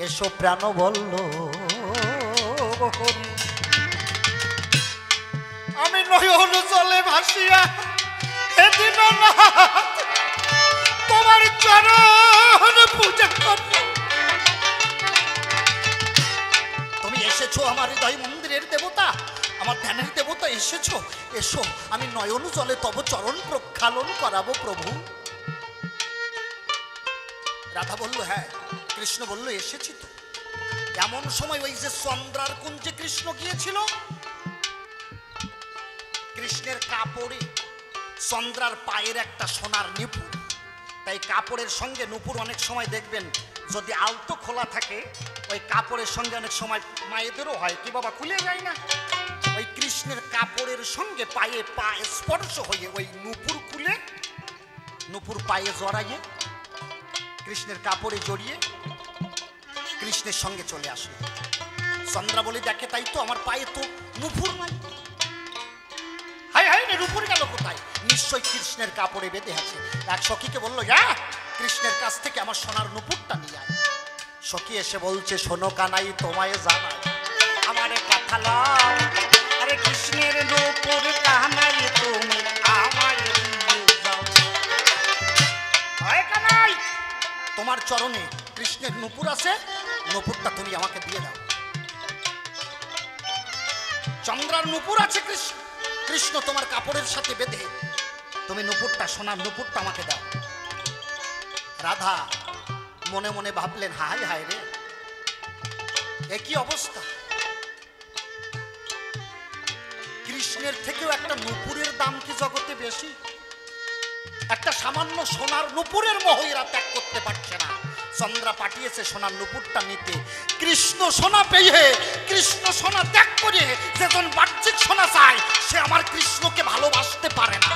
এসো প্রাণ বলল আমি নয়ন জলে ভাসিয়া এদিন তোমার চরণ পূজা করি। তুমি এসেছো আমার হৃদয় মন্দিরের দেবতা, আমার ধ্যানের দেবতা, এসেছো, এসো, আমি নয়ন জলে তব চরণ প্রক্ষালন করাবো প্রভু। রাধা বলল হ্যাঁ। কৃষ্ণ বলল এসেছি তো। এমন সময় ওই যে চন্দ্রার কুঞ্জে কৃষ্ণ গিয়েছিল, কৃষ্ণের কাপড়ে চন্দ্রার পায়ের একটা সোনার নুপুর। তাই কাপড়ের সঙ্গে নুপুর অনেক সময় দেখবেন যদি আলতো খোলা থাকে, ওই কাপড়ের সঙ্গে অনেক সময় মায়েদেরও হয় কি বাবা, খুলে যায় না। ওই কৃষ্ণের কাপড়ের সঙ্গে পায়ে পা স্পর্শ হয়ে ওই নুপুর খুলে, নুপুর পায়ে জড়াইয়ে কৃষ্ণের কাপড়ে জড়িয়ে কৃষ্ণের সঙ্গে চলে আসলো। চন্দ্রা বলে দেখে তাই তো, আমার পায়ে তো নুপুর নাই। হাই হাই রে, নুপুর গেল কোথায়? নিশ্চয়ই কৃষ্ণের কাপড়ে বেঁধে আছে। এক সখীকে বললো যা কৃষ্ণের কাছ থেকে আমার সোনার নুপুরটা নিয়ে আয়। সখী এসে বলছে শোনো কানাই তোমায় জানাই আমারে কথা লাও, আরে কৃষ্ণের নুপুর কানাই তুমি আমায় দিয়ে যাও। হয় কানাই, তোমার চরণে কৃষ্ণের নুপুর আছে, নুপুরটা তুমি আমাকে দিয়ে দাও। চন্দ্রার নুপুর আছে কৃষ্ণ তোমার কাপড়ের সাথে বেঁধে, তুমি নুপুরটা সোনার নুপুরটা আমাকে দাও। রাধা মনে মনে ভাবলেন হায় হায় রে, একই অবস্থা। কৃষ্ণের থেকেও একটা নুপুরের দাম কি জগতে বেশি? একটা সামান্য সোনার নুপুরের মোহ এরা ত্যাগ করতে পারছে না। চন্দ্রা পাঠিয়েছে সোনার নুপুরটা নিতে। কৃষ্ণ সোনা পেয়ে, কৃষ্ণ সোনা ত্যাগ করে যেজন বাহ্যিক সোনা চায়, সে আমার কৃষ্ণকে ভালোবাসতে পারে না।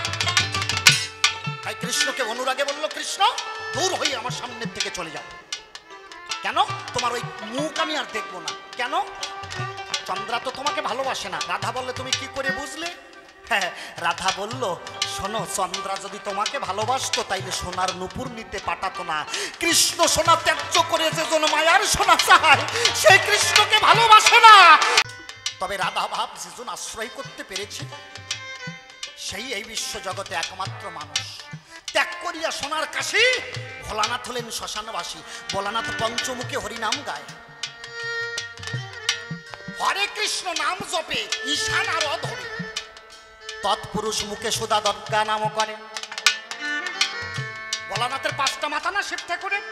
তাই কৃষ্ণকে অনুরাগে বলল কৃষ্ণ দূর হয়ে আমার সামনের থেকে চলে যাও। কেন? তোমার ওই মুখ আমি আর দেখবো না। কেন? চন্দ্রা তো তোমাকে ভালোবাসে না। রাধা বললে তুমি কি করে বুঝলে? হ্যাঁ, রাধা বলল শোনো, চন্দ্রা যদি তোমাকে ভালোবাসতো তাইলে সোনার নুপুর নিতে পাঠাতো না। কৃষ্ণ সোনা ত্যায্য করে যেজন মায়ার সোনা চায়, সেই কৃষ্ণকে ভালোবাসে না। তবে রাধা ভাব যেজন আশ্রয় করতে পেরেছে, সেই এই বিশ্ব জগতে একমাত্র মানুষ। ত্যাগ করিয়া সোনার কাশি ভোলানাথ হলেন শ্মশানবাসী। ভোলানাথ পঞ্চমুখে হরিনাম গায়, হরে কৃষ্ণ নাম জপে ঈশান আর অধরে, তৎপুরুষ মুখে সুধা দর্গা নাম করে। ভোলানাথের 5টা মাথা না শিব ঠাকুরের?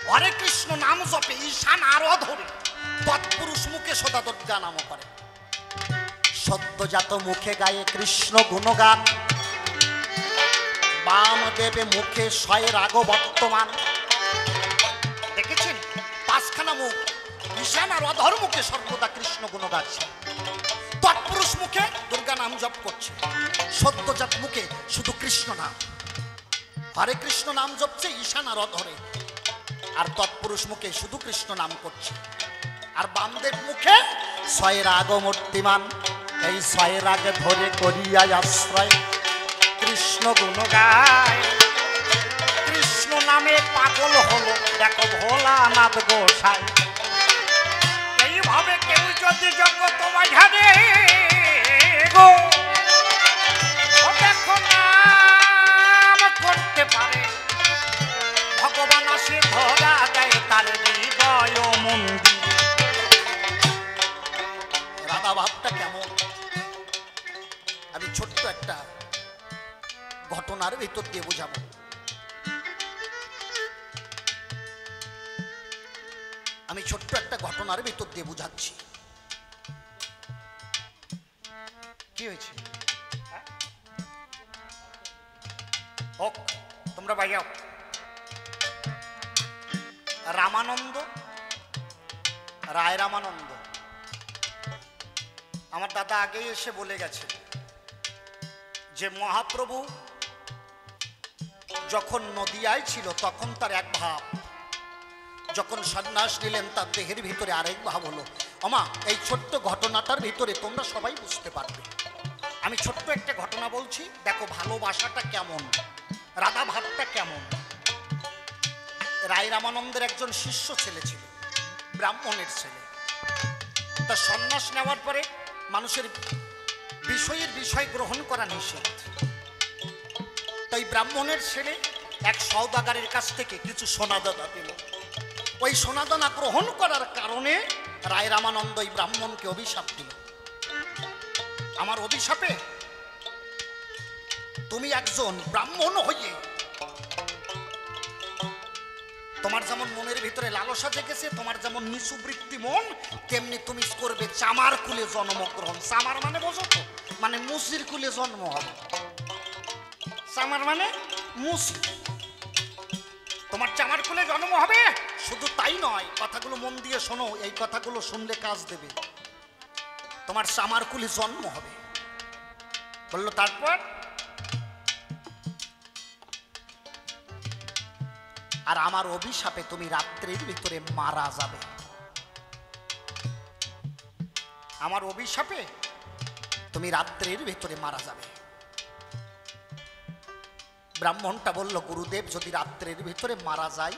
হরে কৃষ্ণ নাম জপে ঈশান আর অধরে, তৎপুরুষ মুখে সুধা দর্গা নাম করে। সদ্যজাত মুখে গায়ে কৃষ্ণ গুণগান, বামদেবে মুখে শয়ে রাগ বর্তমান। দেখেছেন 5খানা মুখ, ঈশান আর অধর মুখে সর্বদা কৃষ্ণ গুণ গাচ্ছে, তৎপুরুষ মুখে দুর্গা নাম জপ করছে, সদ্যজাত মুখে শুধু কৃষ্ণ নাম, হরে কৃষ্ণ নাম জপছে ঈশান আর অধরে, আর তৎপুরুষ মুখে শুধু কৃষ্ণ নাম করছে। আর বামদেব মুখে শয়ে রাগ মূর্তিমান, এই শয়ে রাগ ধরে করিয়া আশ্রয় কৃষ্ণ গুণ গায়। কৃষ্ণ নামে পাগল হলো দেখো ভোলানাথ গোসাই। এইভাবে কেউ যদি জগৎ বাজারে গো দেখো নাম করতে পারে, ভগবান আসে ধরা দেয় তার হৃদয় মন্দির। রাধা ভাবটা কেমন? আমি ছোট্ট একটা ঘটনার ভিতর দিয়ে বোঝাবো। আমি ছোট্ট একটা ঘটনার ভিতর দিয়ে বুঝাচ্ছি। কি হয়েছে? হোক, তোমরা বাজাও। রামানন্দ, রায় রামানন্দ, আমার দাদা আগেই এসে বলে গেছে যে মহাপ্রভু যখন নদিয়ায় ছিল তখন তার এক ভাব, যখন সন্ন্যাস নিলেন তার দেহের ভিতরে আরেক ভাব হলো। আমা এই ছোট্ট ঘটনাটার ভিতরে তোমরা সবাই বুঝতে পারবে। আমি ছোট্ট একটা ঘটনা বলছি, দেখো ভালোবাসাটা কেমন, রাধা ভাবটা কেমন। রায় রামানন্দের একজন শিষ্য ছেলে ছিল, ব্রাহ্মণের ছেলে। তা সন্ন্যাস নেওয়ার পরে মানুষের বিষয় গ্রহণ করা নিষেধ। তাই ব্রাহ্মণের ছেলে এক সওদাগারের কাছ থেকে কিছু সোনাদানা পেল। ওই সোনাদানা গ্রহণ করার কারণে রায় রামানন্দ এই ব্রাহ্মণকে অভিশাপ দিল। আমার অভিশাপে তুমি একজন ব্রাহ্মণ হয়ে তোমার যেমন মনের ভিতরে লালসা জেগেছে, তোমার যেমন নিচু বৃত্তি মন, তেমনি তুমি করবে চামার কুলে জন্মগ্রহণ। চামার মানে বোঝো তো, মানে মুসির কুলে জন্ম হবে। চামার মানে মুসি, তোমার চামার কুলে জন্ম হবে। শুধু তাই নয়, কথাগুলো মন দিয়ে শোনো, এই কথাগুলো শুনলে কাজ দেবে। তোমার চামার কুলে জন্ম হবে বললো, তারপর আর আমার অভিশাপে তুমি রাত্রির ভিতরে মারা যাবে। আমার অভিশাপে তুমি রাত্রির ভিতরে মারা যাবে। ব্রাহ্মণটা বলল, গুরুদেব যদি রাত্রির ভিতরে মারা যায়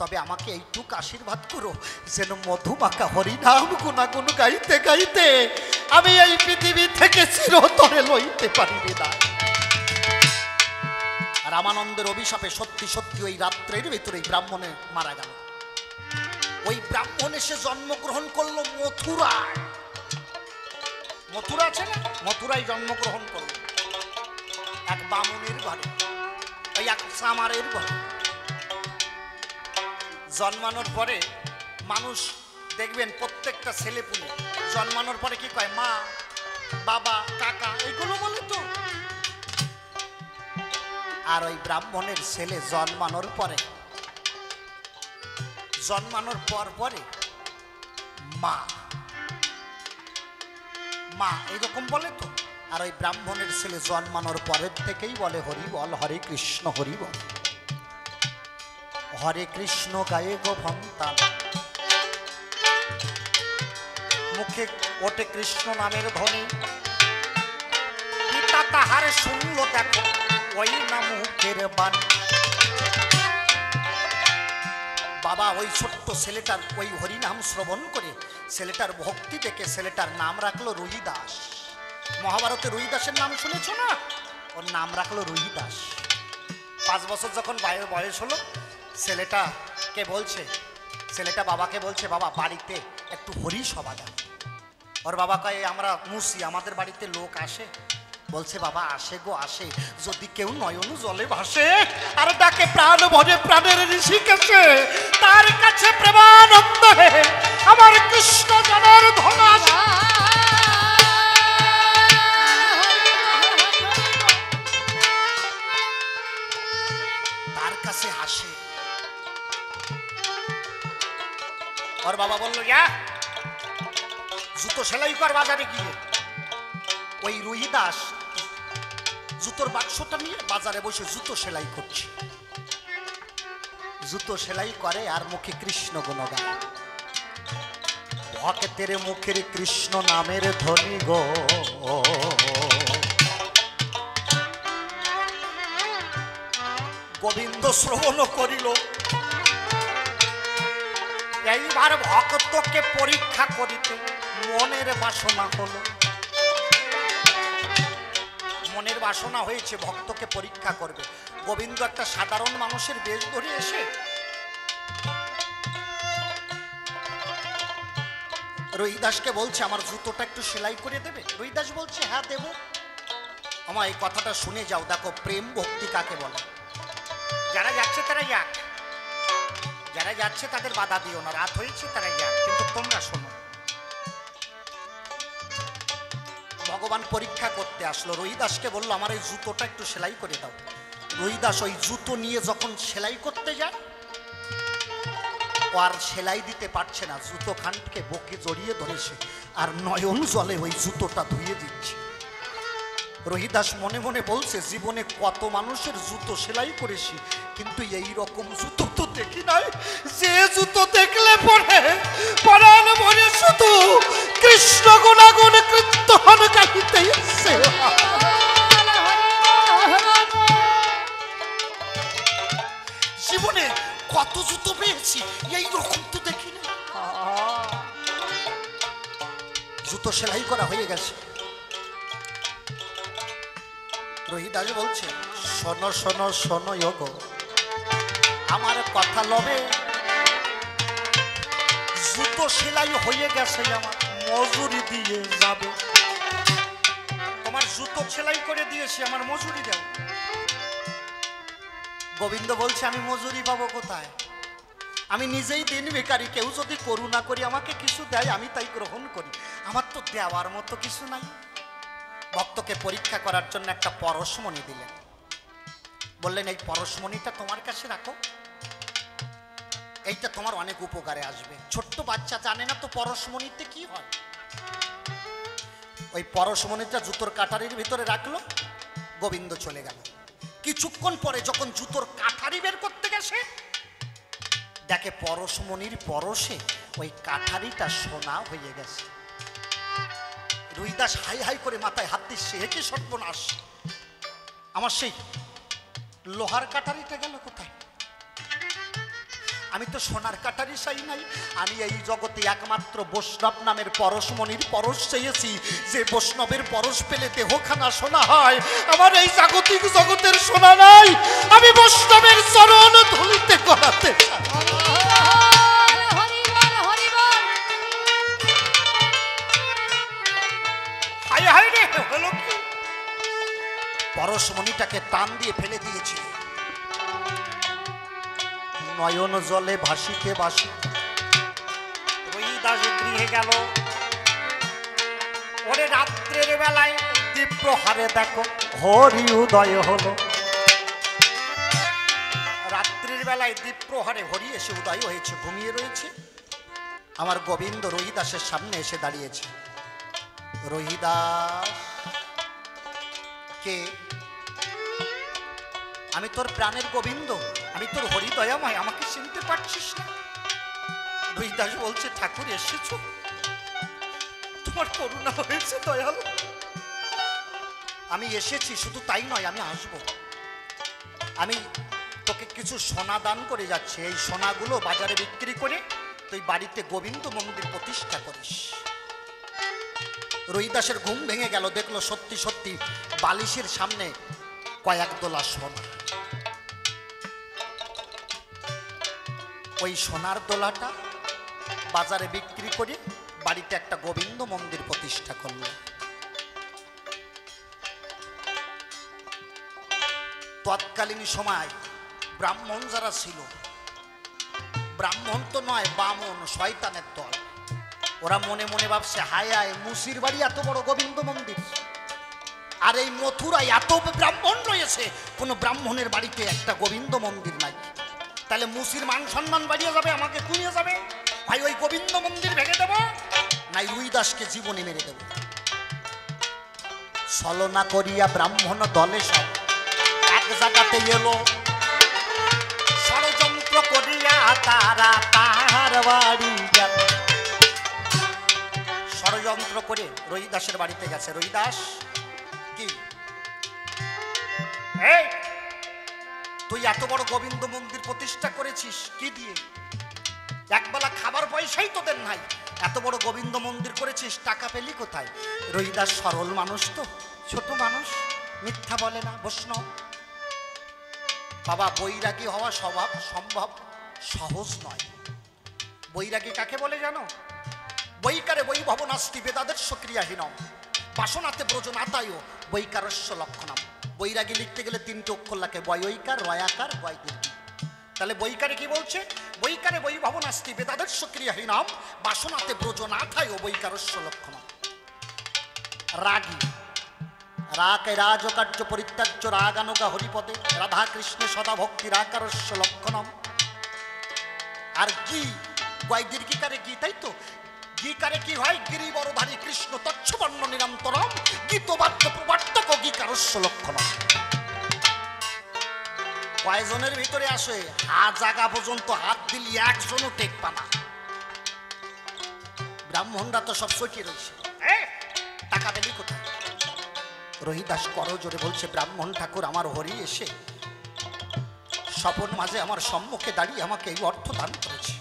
তবে আমাকে এইটুক আশীর্বাদ করো, যেন মধুমাখা হরিনাম গুণাগুণ গাইতে গাইতে আমি এই পৃথিবী থেকে চিরতরে লইতে পারিবে না। রামানন্দের অভিশাপে সত্যি সত্যি ওই রাত্রের ভিতরে ব্রাহ্মণে মারা গেল। ওই ব্রাহ্মণ এসে জন্মগ্রহণ করলো মথুরায়। মথুরা আছে না, মথুরায় জন্মগ্রহণ করলো এক বামুনের ঘরে, ওই এক চামারের ঘরে। জন্মানোর পরে মানুষ দেখবেন প্রত্যেকটা ছেলেপুলে জন্মানোর পরে কি কয়, মা, বাবা, কাকা, এইগুলো বলে তো। আর ওই ব্রাহ্মণের ছেলে জন্মানোর পরে মা, মা এইরকম বলে তো। আর ওই ব্রাহ্মণের ছেলে জন্মানোর পরের থেকেই বলে হরি বল, হরে কৃষ্ণ হরি বল, হরে কৃষ্ণ গায়ে গো ভন্তান। মুখে ওঠে কৃষ্ণ নামের ধ্বনি, পিতা তাহার শুনল দেখো ওই না মুখের বাণী। বাবা ওই ছোট্ট ছেলেটার ওই হরিনাম শ্রবণ করে ছেলেটার ভক্তি দেখে ছেলেটার নাম রাখলো রুহিদাস। মহাভারতে রুহিদাসের নাম শুনেছ না? ওর নাম রাখলো রুহিদাস। 5 বছর যখন বয়স হলো, ছেলেটা বাবাকে বলছে, বাবা বাড়িতে একটু হরি সভা দেন। ওর বাবা কয়, আমরা মুসি, আমাদের বাড়িতে লোক আসে। বলছে, বাবা আসে গো আসে, যদি কেউ নয়ন জলে ভাসে আর ডাকে প্রাণ ভরে প্রাণের ঋষিকেশে, তার কাছে প্রেমানন্দ হে আমার কৃষ্ণ জনের ধনা। তার কাছে হাসে। ওর বাবা বলল, যা জুতো সেলাই কর বাজারে গিয়ে। ওই রুহিদাস জুতোর বাক্সটা নিয়ে বাজারে বসে জুতো সেলাই করছে। জুতো সেলাই করে আর মুখে কৃষ্ণ গুণগান। ভক্তের মুখের কৃষ্ণ নামের ধ্বনি গো, গোবিন্দ শ্রবণ করিল। এইবার ভক্তকে পরীক্ষা করিতে মনের বাসনা হলো। মনের বাসনা হয়েছে, ভক্তকে পরীক্ষা করবে। গোবিন্দ একটা সাধারণ মানুষের বেশ ধরে এসে রুহিদাসকে বলছে, আমার জুতোটা একটু সেলাই করে দেবে? রুহিদাস বলছে, হ্যাঁ দেব। আমার এই কথাটা শুনে যাও, দেখো প্রেম ভক্তি কাকে বলে। যারা যাচ্ছে তারা যাক, যারা যাচ্ছে তাদের বাধা দিও না, রাত হয়েছে তারা যাক, কিন্তু তোমরা শোনো। ভগবান পরীক্ষা করতে আসলো। রুহিদাসকে বললো, আমার এই জুতোটা একটু সেলাই করে দাও। রুহিদাস ওই জুতো নিয়ে যখন সেলাই করতে যায়, ও আর সেলাই দিতে পারছে না, জুতো খানকে বুকে জড়িয়ে ধরেছে আর নয়ন জলে ওই জুতোটা ধুয়ে দিচ্ছে। রুহিদাস মনে মনে বলছে, জীবনে কত মানুষের জুতো সেলাই করেছি, কিন্তু এই রকম জুতো তো দেখি নাই, যে জুতো দেখলে পরে পরাণ মনে শুধু কৃষ্ণ গুণাগুণ কীর্তন গাইতে ইচ্ছে। জীবনে কত জুতো পেয়েছি, এই রকম তো দেখি না। জুতো সেলাই করা হয়ে গেছে। রুহিদাস বলছে, শোনো শোনো শোনো গো, আমার কথা লবে। জুতো সেলাই হয়ে গেছে, আমার মজুরি দিয়ে যাবে। জুতো সেলাই করে দিয়েছি, আমার মজুরি দাও। গোবিন্দ বলছে আমি মজুরি পাবো কোথায়? আমি নিজেই দিন বেকারি, কেউ যদি করুণা করি আমাকে কিছু দেয় আমি তাই গ্রহণ করি, আমার তো দেওয়ার মতো কিছু নাই। ভক্তকে পরীক্ষা করার জন্য একটা পরশমণি দিলেন, বললেন এই পরশমণিটা তোমার কাছে রাখো, এইটা তোমার অনেক উপকারে আসবে। ছোট্ট বাচ্চা জানে না তো পরশমণিতে কি হয়। ওই পরশমণিটা জুতোর কাটারির ভিতরে রাখলো, গোবিন্দ চলে গেল। কিছুক্ষণ পরে যখন জুতোর কাঠারি বের করতে গেছে, দেখে পরশমণির পরশে ওই কাঠারিটা সোনা হয়ে গেছে। রুইদাস হাই হাই করে মাথায় হাত দিচ্ছে, একে সর্বনাশ, আমার সেই লোহার কাটারিটা গেল কোথায়? আমি তো সোনার কাটারি চাই নাই, আমি এই জগতে একমাত্র বৈষ্ণব নামের পরশমণির পরশ চেয়েছি, যে বৈষ্ণবের পরশ পেলে দেহখানা সোনা হয়। আমার এই জাগতিক জগতের সোনা নাই, আমি বৈষ্ণবের চরণ ধুলিতে করাতে চাই। হরি বল হরি বল। হায় হায় রে, হলো কি? পরশমণিটাকে টান দিয়ে ফেলে দিয়েছি, নয়ন জলে ভাসিতে ভাসিতে রুইদাস গৃহে গেল। ওরে রাত্রের বেলায় দীপ্রহারে দেখো হরি উদয় হলো। রাত্রির বেলায় দীপ্রহারে হরি এসে উদয় হয়েছে, ঘুমিয়ে রয়েছে। আমার গোবিন্দ রুইদাসের সামনে এসে দাঁড়িয়েছে। রুইদাস, কে? আমি তোর প্রাণের গোবিন্দ, আমি তোর হরিদয়াময়, আমাকে চিনতে পারছিস না? রুইদাস বলছে ঠাকুর এসেছো, তোমার করুণা হয়েছে দয়াল। আমি এসেছি, শুধু তাই নয় আমি আসবো। আমি তোকে কিছু সোনা দান করে যাচ্ছি, এই সোনাগুলো বাজারে বিক্রি করে তুই বাড়িতে গোবিন্দ মন্দির প্রতিষ্ঠা করিস। রুইদাসের ঘুম ভেঙে গেল, দেখলো সত্যি সত্যি বালিশের সামনে কয়েক দোলা সোনা। ওই সোনার দোলাটা বাজারে বিক্রি করে বাড়িতে একটা গোবিন্দ মন্দির প্রতিষ্ঠা করল। তৎকালীন সময় ব্রাহ্মণ যারা ছিল, ব্রাহ্মণ তো নয়, বামন, শয়তানের দল, ওরা মনে মনে ভাবছে হায় হায়, মুসির বাড়ি এত বড় গোবিন্দ মন্দির, আর এই মথুরায় এত ব্রাহ্মণ রয়েছে, কোন ব্রাহ্মণের বাড়িতে একটা গোবিন্দ মন্দির নাই। তাহলে মুসির মান সম্মান বাড়িয়ে যাবে, আমাকে কমিয়ে যাবে। ভাই ওই গোবিন্দ মন্দির ভেঙে দেবো, নাই রুইদাসকে জীবনে মেরে দেব। ছলনা করিয়া ব্রাহ্মণ দলে সব এক জায়গাতে এলো, ষড়যন্ত্র করিয়া তারা তাহার বাড়ি গেল। ষড়যন্ত্র করে রুইদাসের বাড়িতে গেছে। রুইদাস, কি এই তুই এত বড় গোবিন্দ মন্দির প্রতিষ্ঠা করেছিস কি দিয়ে? একবেলা খাবার পয়সাই তোদের নাই, এত বড় গোবিন্দ মন্দির করেছিস, টাকা পেলি কোথায়? রুইদাস সরল মানুষ তো, ছোট মানুষ, মিথ্যা বলে না, বৈষ্ণব। বাবা, বৈরাগী হওয়া স্বভাব সম্ভব সহজ নয়। বৈরাগী কাকে বলে জানো? বৈকারে বৈভব নাস্তি বেদাদেশ ক্রিয়াহীনম বাসনাতে ব্রজনাতায় বৈকারস্য লক্ষণম। বৈরাগী লিখতে গেলে তিনটে অক্ষর লাগে, বয়ৈকার, রয়াকার, বয় দীর্ঘ। তাহলে বৈকারে কি বলছে? বৈকারে বৈভব নাস্তি বেদাদেশ ক্রিয়াহীনম বাসনাতে ব্রজনাথায় বৈকারস্য লক্ষণম। রাগী, রাগ রাজকার্য পরিত্যাজ্য রাগানুগা হরিপদে রাধা কৃষ্ণে সদা ভক্তি রাকারস্য লক্ষণম। আর গী, গয় দীর্ঘিকারে গী, তাই তো? গীকারে কি হয়? গিরিবরধারী কৃষ্ণ তচ্ছবর্ণ নিরন্তরম গীতবাদ্য প্রবর্তক গীকারস্য লক্ষণম। কয়জনের ভিতরে আসে হাত জাগা পর্যন্ত হাত দিলি একজনও টেক পানা। ব্রাহ্মণরা তো সব চটিয়ে রয়েছে, টাকা পেলি কোথায়? রহিদাস করো জোরে বলছে, ব্রাহ্মণ ঠাকুর আমার হরি এসে স্বপন মাঝে আমার সম্মুখে দাঁড়িয়ে আমাকে এই অর্থ দান করেছে।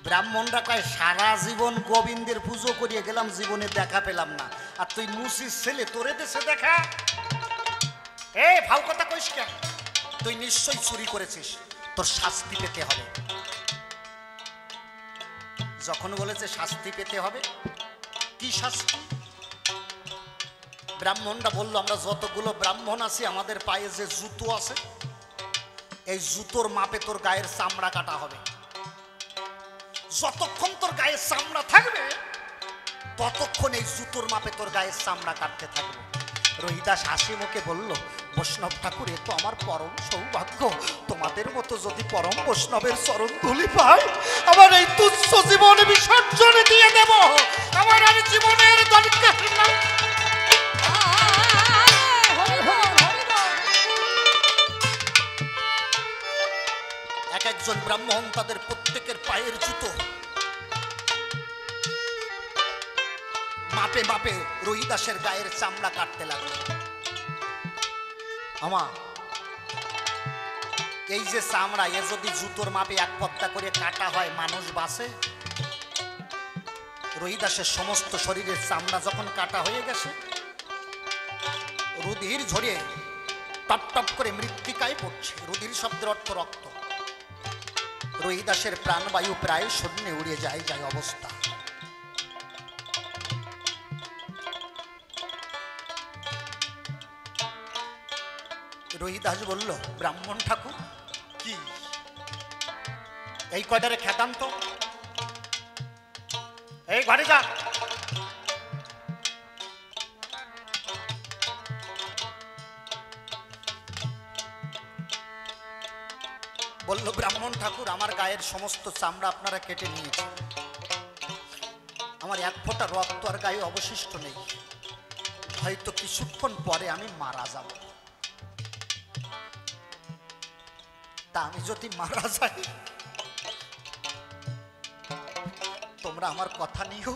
ব্রাহ্মণরা কয় সারা জীবন গোবিন্দের পুজো করিয়ে গেলাম, জীবনে দেখা পেলাম না, আর তুই মুসির ছেলে, তোরে দেশে দেখা। ভাও কথা কইস কেন? তুই নিশ্চয়ই চুরি করেছিস, তোর শাস্তি পেতে হবে। যখন বলেছে শাস্তি পেতে হবে, কি শাস্তি? ব্রাহ্মণরা বলল, আমরা যতগুলো ব্রাহ্মণ আছি আমাদের পায়ে যে জুতো আছে, এই জুতোর মাপে তোর গায়ের চামড়া কাটা হবে। যতক্ষণ তোর গায়ের চামড়া থাকবে ততক্ষণ এই জুতোর মাপে তোর গায়ের চামড়া কাটতে থাকবে। রহিদাস হাসি মুখে বলল, বৈষ্ণব ঠাকুর, এ তো আমার পরম সৌভাগ্য। তোমাদের মতো যদি পরম বৈষ্ণবের চরণ ধুলি পাই, আমার এই তুচ্ছ জীবনে বিসর্জন দিয়ে দেব। আমার আর জীবনের দরকার নাই। এক একজন ব্রাহ্মণ তাদের প্রত্যেকের পায়ের জুতো মাপে মাপে রহিদাসের গায়ের চামড়া কাটতে লাগলো। আমার এই যে চামড়া, এ যদি জুতোর মাপে এক পত্তা করে কাটা হয়, মানুষ বাঁচে? রহিদাসের সমস্ত শরীরের চামড়া যখন কাটা হয়ে গেছে, রুধির ঝরে টপ টপ করে মৃত্তিকায় পড়ছে। রুধির শব্দের অর্থ রক্ত। রহিদাসের প্রাণবায়ু প্রায় শূন্যে উড়ে যায় অবস্থা। রহিদাস বলল, ব্রাহ্মণ ঠাকুর, কি এই কয়টারে খেতাম তো, এই ঘরে যা। বলল, ব্রাহ্মণ ঠাকুর, আমার গায়ের সমস্ত চামড়া আপনারা কেটে নিয়েছেন, আমার এক ফোঁটা রক্ত আর গায়ে অবশিষ্ট নেই। হয়তো কিছুক্ষণ পরে আমি মারা যাব। তা আমি যদি মারা যাই, তোমরা আমার কথা নিও,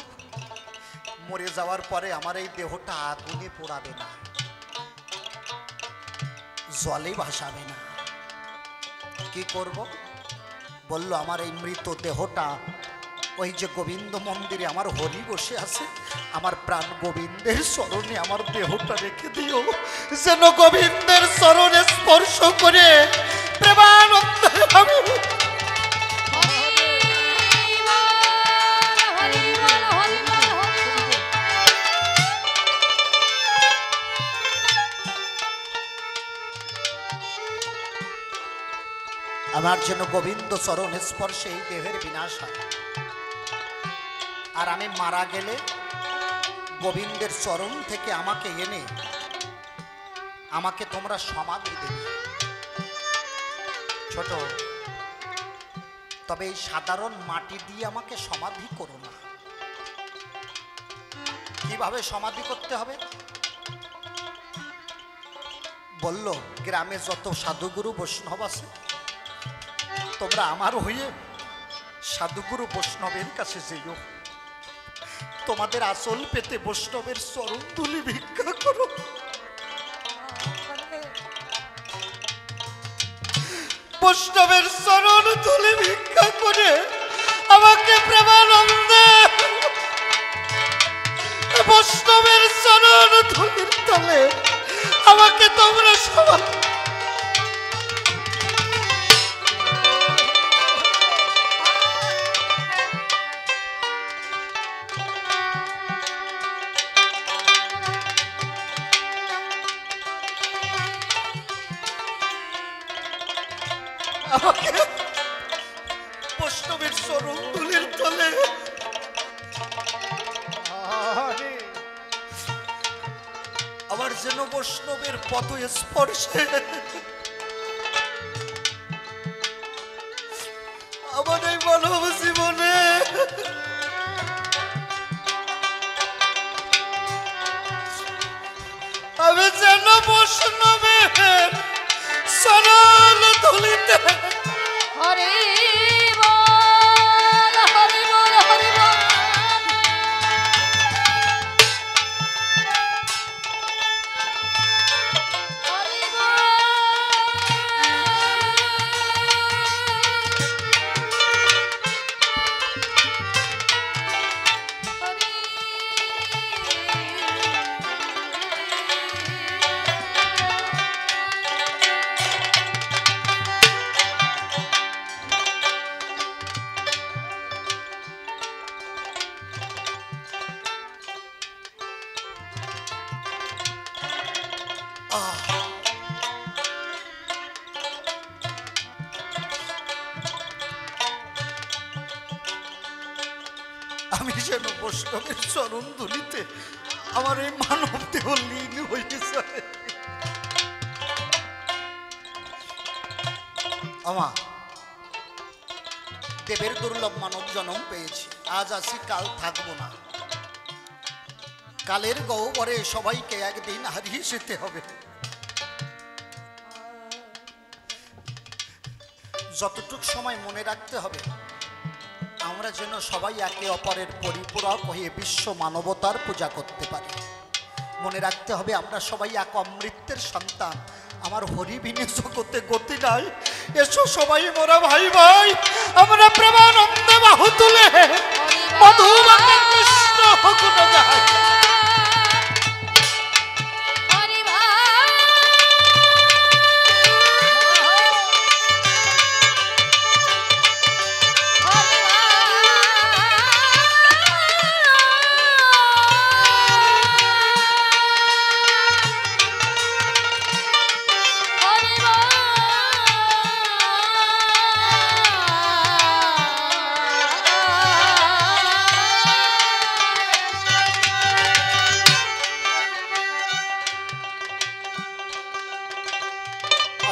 মরে যাওয়ার পরে আমার এই দেহটা আগুনে পোড়াবে না, জলে ভাসাবে না। কি করব? বলল, আমার এই মৃত দেহটা ওই যে গোবিন্দ মন্দিরে আমার হরি বসে আছে, আমার প্রাণ গোবিন্দের চরণে আমার দেহটা রেখে দিও, যেন গোবিন্দের চরণে স্পর্শ করে প্রেমানন্দে আমি আমার যেন গোবিন্দ চরণ স্পর্শে এই দেহের বিনাশ হয়। আর আমি মারা গেলে গোবিন্দের চরণ থেকে আমাকে এনে আমাকে তোমরা সমাধি দেবে। ছোট, তবে এই সাধারণ মাটি দিয়ে আমাকে সমাধি করো না। কিভাবে সমাধি করতে হবে? বলল, গ্রামে যত সাধুগুরু বৈষ্ণব আছে, তোমরা আমার হয়ে সাধুগুরু বৈষ্ণবের কাছে যেও, তোমাদের আসল পেতে বৈষ্ণবের চরণ ধুলি ভিক্ষা করো। বৈষ্ণবের চরণ ধুলি ভিক্ষা করে আমাকে প্রেমানন্দে বৈষ্ণবের চরণ ধুলির তলে আমাকে তোমরা সবাই আমাকে বৈষ্ণবের চরণ ধুলির তলে আবার যেন বৈষ্ণবের পদ স্পর্শে আমার এই মানব জীবনে আমি যেন বৈষ্ণবের চরণ ধুলিতে হরি বল, হরি বল, হরি বল। হরি আমি যেন বৈষ্ণবের চরণ ধুলিতে আমার এই মানব দেহ লীন হয়ে যায়। আমা দেবের দুর্লভ মানব জন্ম পেয়েছি, আজ আছি কাল থাকবো না। কালের গহ্বরে সবাইকে একদিন হারিয়ে যেতে হবে। যতটুক সময় মনে রাখতে হবে আমরা যেন সবাই একে অপরের পরিপূরক হয়ে বিশ্ব মানবতার পূজা করতে পারি। মনে রাখতে হবে আমরা সবাই এক অমৃতের সন্তান। আমার হরিবিনে জগতে গতি নাই, এসো সবাই মোরা ভাই ভাই আমরা প্রেমানন্দে বাহু তুলে মধুমাখা কৃষ্ণ গুণগাই।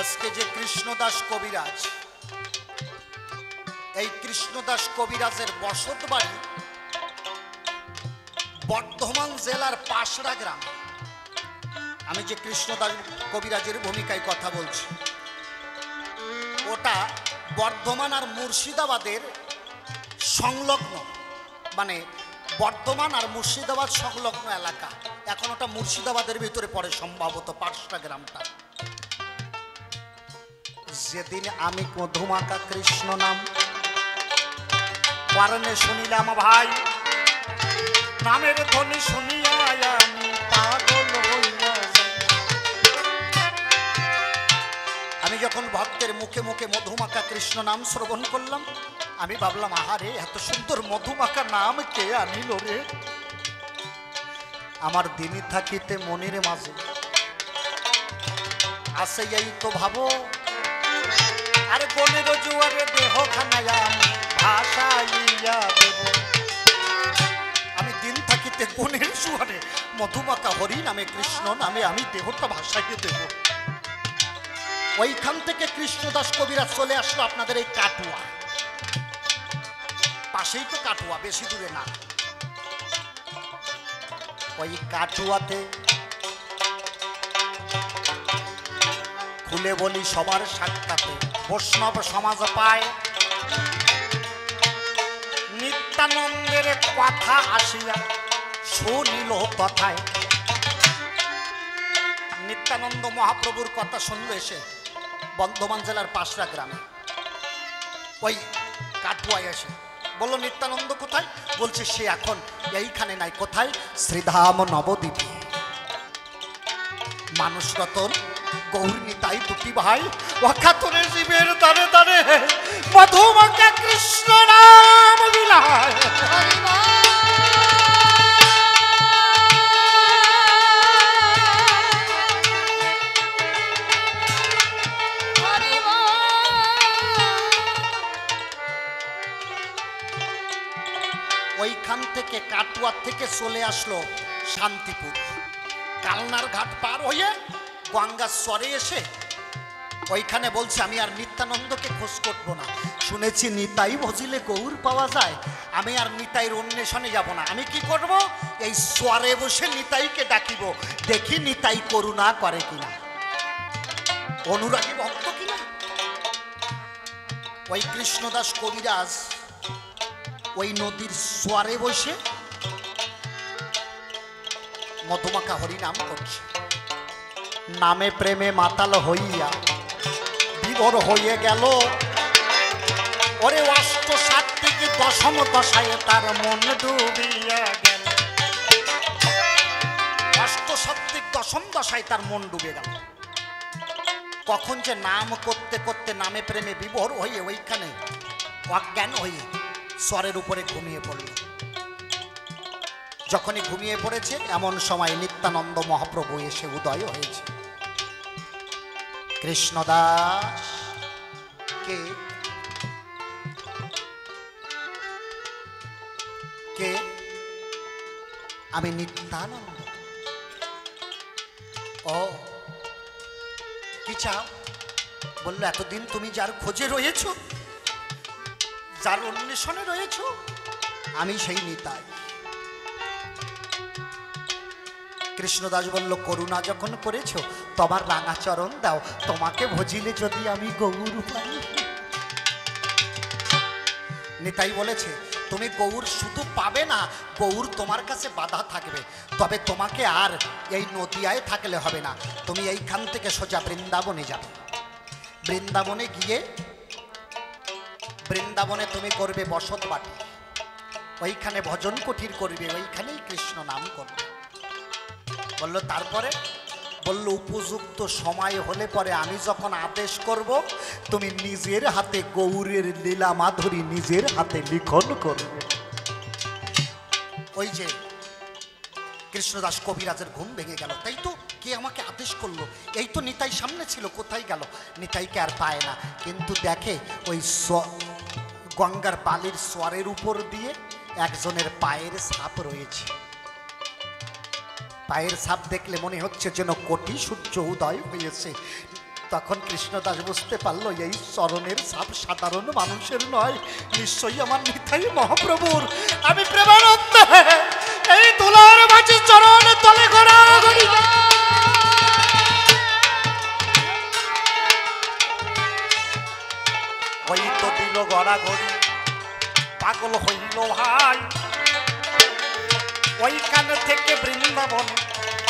আজকে যে কৃষ্ণদাস কবিরাজ, এই কৃষ্ণদাস কবিরাজের বসত বাড়ি বর্ধমান জেলার পাশরা গ্রাম। আমি যে কৃষ্ণদাস কবিরাজের ভূমিকায় কথা বলছি ওটা বর্ধমান আর মুর্শিদাবাদের সংলগ্ন, মানে বর্ধমান আর মুর্শিদাবাদ সংলগ্ন এলাকা। এখন ওটা মুর্শিদাবাদের ভিতরে পড়ে সম্ভবত পাশরা গ্রামটা। যেদিন আমি মধুমাখা কৃষ্ণ নাম কারণে শুনিলাম ভাই, নামের ধ্বনি শুনিয়া আমি পাগল হইয়া যাই। আমি যখন ভক্তের মুখে মুখে মধুমাখা কৃষ্ণ নাম শ্রবণ করলাম, আমি ভাবলাম আহারে এত সুন্দর মধুমাখা নাম কে আনিল রে। আমার দিনই থাকিতে মনের মাঝে আসে এই তো ভাবো, আরে বনের জুয়ারে দেহ খানায়া আমি ভাসাইয়া দেব। আমি দিন থাকিতে বনের জুয়ারে মধুমাখা হরি নামে কৃষ্ণ নামে আমি দেহটা ভাসাইয়ে দেব। ওইখান থেকে কৃষ্ণদাস কবিরাজ চলে আসলো আপনাদের এই কাটুয়া, পাশেই তো কাটুয়া, বেশি দূরে না। ওই কাটুয়াতে খুলে বলি সবার সাক্ষাতে বৈষ্ণব সমাজ পায় নিত্যানন্দের কথা আসিয়া শুনিল কথায়। নিত্যানন্দ মহাপ্রভুর কথা শুনলো এসে বর্ধমান জেলার পাশরা গ্রামে। ওই কাটুয়ায় এসে বললো নিত্যানন্দ কোথায়? বলছে সে এখন এইখানে নাই, কোথায়? শ্রীধাম নবদ্বীপে। মানুষ রতন গৌরনীতাই দুটি ভাই অখাতরে জীবের দারে দারে মধুমাখা কৃষ্ণ নাম বিলায়। ওইখান থেকে কাটুয়া থেকে চলে আসলো শান্তিপুর, কালনার ঘাট পার হয়ে গঙ্গার স্বরে এসে ওইখানে বলছে আমি আর নিত্যানন্দকে খোঁজ করবো না, শুনেছি নিতাই ভজিলে গৌর পাওয়া যায়, আমি আর নিতাইয়ের অন্বেষণে যাব না। আমি কি করব? এই স্বরে বসে নিতাইকে ডাকিব, দেখি নিতাই করুণা করে কিনা, অনুরাগী ভক্ত কিনা। ওই কৃষ্ণদাস কবিরাজ ওই নদীর স্বরে বসে মধুমাখা হরিনাম করছে। নামে প্রেমে মাতাল হইয়া বিভোর হয়ে গেল, ওরে অষ্ট সাত্বিক দশম দশায় তার মন ডুবিয়া গেল। অষ্ট সাত্বিক দশম দশায় তার মন ডুবে গেল। কখন যে নাম করতে করতে নামে প্রেমে বিভোর হয়ে ওইখানে অজ্ঞান হয়ে স্বরের উপরে ঘুমিয়ে পড়ল। যখনই ঘুমিয়ে পড়েছে এমন সময় নিত্যানন্দ মহাপ্রভু এসে উদয় হয়েছে। কৃষ্ণদাস কে কে আমি নিত্যানন্দ। ও কি চাও? বললো এতদিন তুমি যার খোঁজে রয়েছ, যার অন্বেষণে রয়েছ, আমি সেই নিতাই। কৃষ্ণদাস বলল করুণা যখন করেছ তোমার রাঙাচরণ দাও, তোমাকে ভজিলে যদি আমি গৌর পাই। নিতাই বলেছে তুমি গৌর শুধু পাবে না, গৌর তোমার কাছে বাধা থাকবে, তবে তোমাকে আর এই নদিয়ায় থাকলে হবে না, তুমি এইখান থেকে সোজা বৃন্দাবনে যাবে। বৃন্দাবনে গিয়ে বৃন্দাবনে তুমি করবে বসত বাটি, ওইখানে ভজন কুঠির করবে, ওইখানেই কৃষ্ণ নাম করবে। বলল তারপরে? বলল উপযুক্ত সময় হলে পরে আমি যখন আদেশ করব তুমি নিজের হাতে গৌরের লীলা মাধুরী নিজের হাতে লিখন করবে। ওই যে কৃষ্ণদাস কবিরাজের ঘুম ভেঙে গেল, তাই তো কে আমাকে আদেশ করলো, এই তো নিতাই সামনে ছিল, কোথায় গেল? নিতাইকে আর পায় না, কিন্তু দেখে ওই গঙ্গার বালির সোয়ারের উপর দিয়ে একজনের পায়ের ছাপ রয়েছে। পায়ের ছাপ দেখলে মনে হচ্ছে যেন কোটি সূর্য উদয় হয়েছে। তখন কৃষ্ণদাস বুঝতে পারলো এই চরণের ছাপ সাধারণ মানুষের নয়, নিশ্চয়ই আমার নিতাই মহাপ্রভুর। আমি প্রেমানন্দে এই তুলার মাঝে চরণ তলে গড়া গড়ি। ওই তো দিল গড়া গড়ি, পাগল হইল ভাই, ওইখান থেকে বৃন্দাবন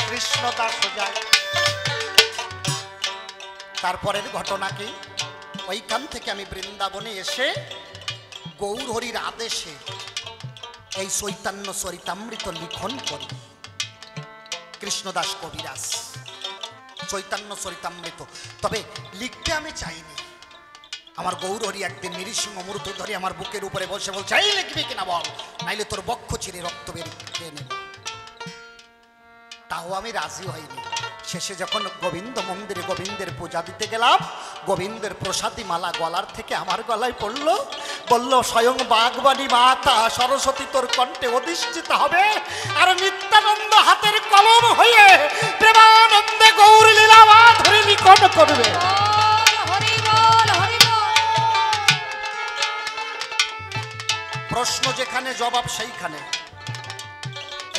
কৃষ্ণদাস যায়। তারপরের ঘটনা কি? ওইখান থেকে আমি বৃন্দাবনে এসে গৌর হরির আদেশে এই চৈতন্য চরিতামৃত লিখন করি। কৃষ্ণদাস কবিরাজ চৈতন্য চরিতামৃত, তবে লিখতে আমি চাইনি। আমার গৌর হরি একদিন নিরীসিংহ মূর্ত ধরে আমার বুকের উপরে বসে বলছে এই লিখবি কিনা বল, নাইলে তোর বক্ষ চিরে রক্ত বেরিয়ে নেব। তাও আমি রাজি হইনি। শেষে যখন গোবিন্দ মন্দিরে গোবিন্দের পূজা দিতে গেলাম, গোবিন্দের প্রসাদী মালা গলার থেকে আমার গলায় পড়লো। বলল স্বয়ং বাগবানী মাতা সরস্বতী তোর কণ্ঠে অধিষ্ঠিত হবে, আর নিত্যানন্দ হাতের কলম হয়ে প্রেমানন্দে গৌর লীলা মাধুরী লিখন করবে। প্রশ্ন যেখানে জবাব সেইখানে।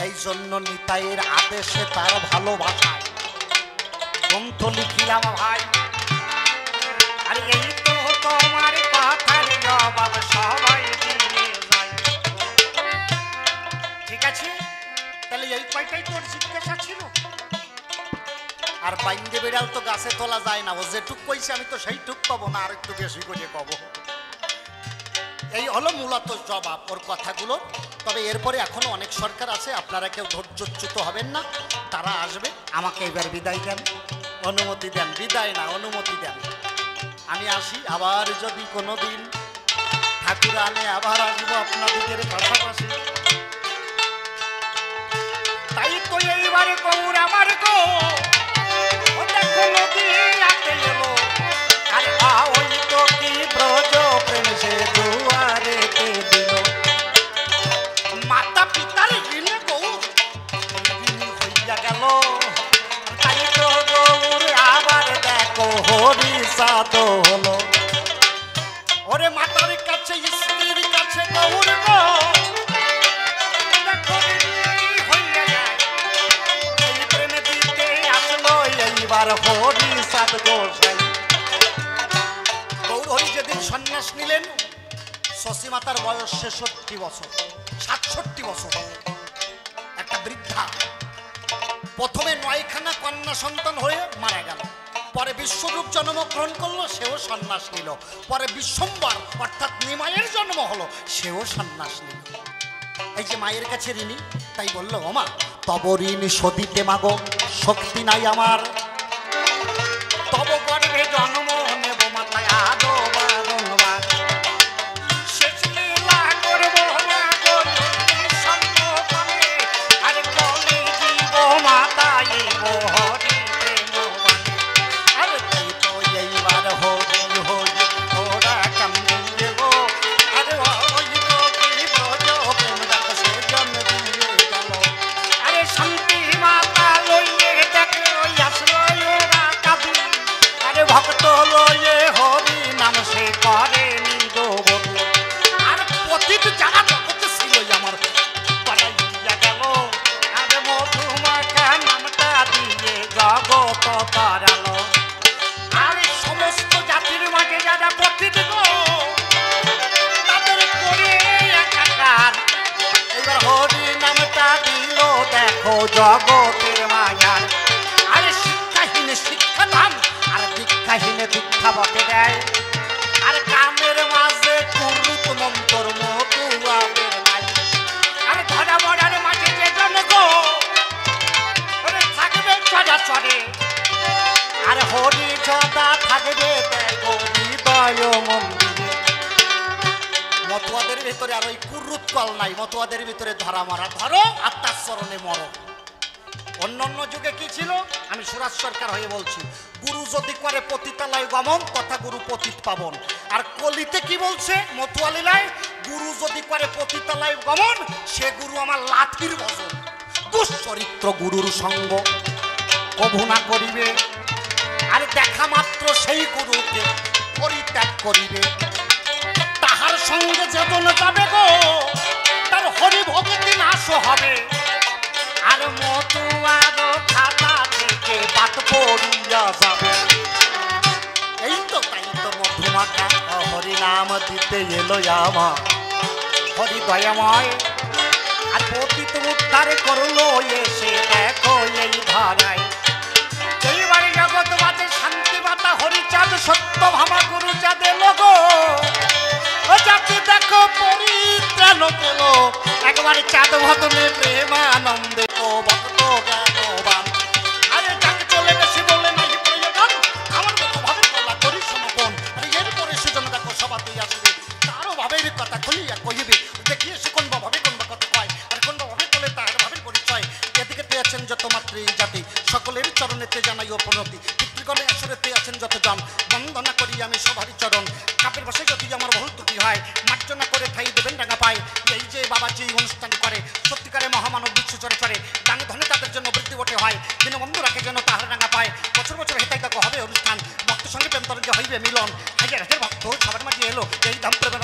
এই জন্য নিতাইয়ের আদেশে তার ভালোবাসায় গ্রন্থ লিখিলাম ভাই। আর এই তো তোমার কথার জবাব সবাই দিয়ে যায়। ঠিক আছে, তাহলে এই কয়টাই তোর জিজ্ঞাসা ছিল। আর বাইন্দে বেড়াল তো গাছে তোলা যায় না, ও যেটুক কইছে আমি তো সেইটুক পাবো না, আর একটু বেশি করে পাবো। এই হলো মূলত জবাব ওর কথাগুলো। তবে এরপরে এখনো অনেক সরকার আছে, আপনারা কেউ ধৈর্যচ্যুত হবেন না, তারা আসবে। আমাকে এবার বিদায় দেন, অনুমতি দেন, বিদায় না অনুমতি দেন। আমি আসি, আবার যদি কোনো দিন ঠাকুর আনে আবার আসবো আপনাদের পাশাপাশি। তাই তো এইবার গৌর আমার গো দেখো নদী রাতে এলো, আর ওই তো কি ব্রজ প্রেম সে দুয়ারেতে দিল। মাতা পিতার ঋণে গৌর হইয়া গেল, তাই তো গৌর আবার দেখো হরি সাদ হলো। ওরে মাতার কাছে স্ত্রীর কাছে গৌর গো দেখো হইয়া যায়, এই প্রেমে দিতে আসলো এইবার হরি সাদ গোসাই। গৌর হরি যেদিন সন্ন্যাস নিলেন শশী মাতার বয়স ৬৬ বছর, ৬৭ বছর, একটা বৃদ্ধা। প্রথমে ৯খানা কন্যা সন্তান হয়ে মারা গেল, পরে বিশ্বরূপ জন্মগ্রহণ করলো, সেও সন্ন্যাস নিল। পরে বিশ্বম্বর অর্থাৎ নিমাইয়ের জন্ম হলো, সেও সন্ন্যাস নিল। এই যে মায়ের কাছে ঋণী, তাই বললো ওমা তব ঋণ শোধিতে মাগো শক্তি নাই আমার, তব গর্ভে জন্ম নেব মাথায় আদো বারংবার, শেষ লীলা করব না গরি সম্মোহনে, আর কলি জীব মাতায় হরি প্রেম বাণী। আর তাই তো এইবার হরি হরি ওরা কান্দিয়ে গো, আর ওই তো কি ব্রজ প্রেম দেখো সে জন্ম দিয়ে গেল। জগতের মায়ার। আরে শিক্ষাহীনে শিক্ষা দান আর দীক্ষাহীনে দীক্ষা বটে দেয়। আর কামের মাঝে কুরুত মন্তর মতুয়াদের নাই। আর ধরা মরার মাঝে যে জন গো থাকবে চড়া চড়ে। আর হরি সদা থাকবে দেখো হৃদয় মন্দিরে। মতুয়াদের ভিতরে আর ওই কুরুত কল নাই, মতুয়াদের ভিতরে ধরা মরা, ধরো আত্মার চরণে মরো। অন্যান্য যুগে কি ছিল আমি সুরাজ সরকার হয়ে বলছি, গুরু যদি করে পতিতালয় গমন তথা গুরু পতিত পাবন। আর কলিতে কি বলছে মতুয়ালীলায়, গুরু যদি করে পতিতালয় গমন সে গুরু আমার লাঠির বজন। দুশ্চরিত্র গুরুর সঙ্গ কভু না করিবে। আর দেখা মাত্র সেই গুরুকে পরিত্যাগ করিবে। তাহার সঙ্গে যেমন যাবে গো তার হরি ভক্তি নাশ হবে। আর মতুয়ার খাতা থেকে বাদ পড়িয়া যাবে। এই তো তাই তো মধুমাখা হরি নাম দিতে এলো আমার হরি দয়াময়। আর পতিত উদ্ধার করলো এসে দেখো এই ধারায়। এইবারে জগৎবাদে শান্তি মাতা হরিচাঁদ সত্য ভামা গুরু চাঁদে লোগো ও জাতি দেখো পরিত্রাণ পেল একবারে চাঁদ ভদনে প্রেমানন্দে ও ভক্ত জ্ঞানবান। আরে যাকে চলে বেশি বলে নাই প্রয়োজন আমার মতো ভাবে বলা করি সমাপন। আরে এরপরে সুজন দেখো সভাতেই আসবে তারও ভাবের কথা খুলিয়া কহিবে। দেখিয়ে সে কোন ভাবে কোন কথা কয় আর কোন ভাবে বলে তার ভাবের পরিচয়। এদিকে পেয়েছেন যত মাত্র এই জাতি সকলের চরণেতে জানাই ও প্রণতি। পিতৃগণে আসরেতে আছেন যতজন বন্দনা করি আমি সবারই চরণ। কাপের বসে যদি আমার বহু ত্রুটি হয় মার্জনা করে ঠাই দেবেন ডাঙা পায়। এই যে বাবা যে অনুষ্ঠান করে সত্যিকারে মহামানব বিশ্ব চরে চরে দানে ধনে তাদের জন্য বৃদ্ধি বটে হয়। দীনবন্ধু রাখে যেন তাহার ডাঙা পায়। বছর বছর হেতাই দেখো হবে অনুষ্ঠান ভক্ত সঙ্গে প্রেম তরঙ্গে হইবে মিলন। হাজার হাজার ভক্ত সবার মাঝে এলো এই ধাম প্রেমের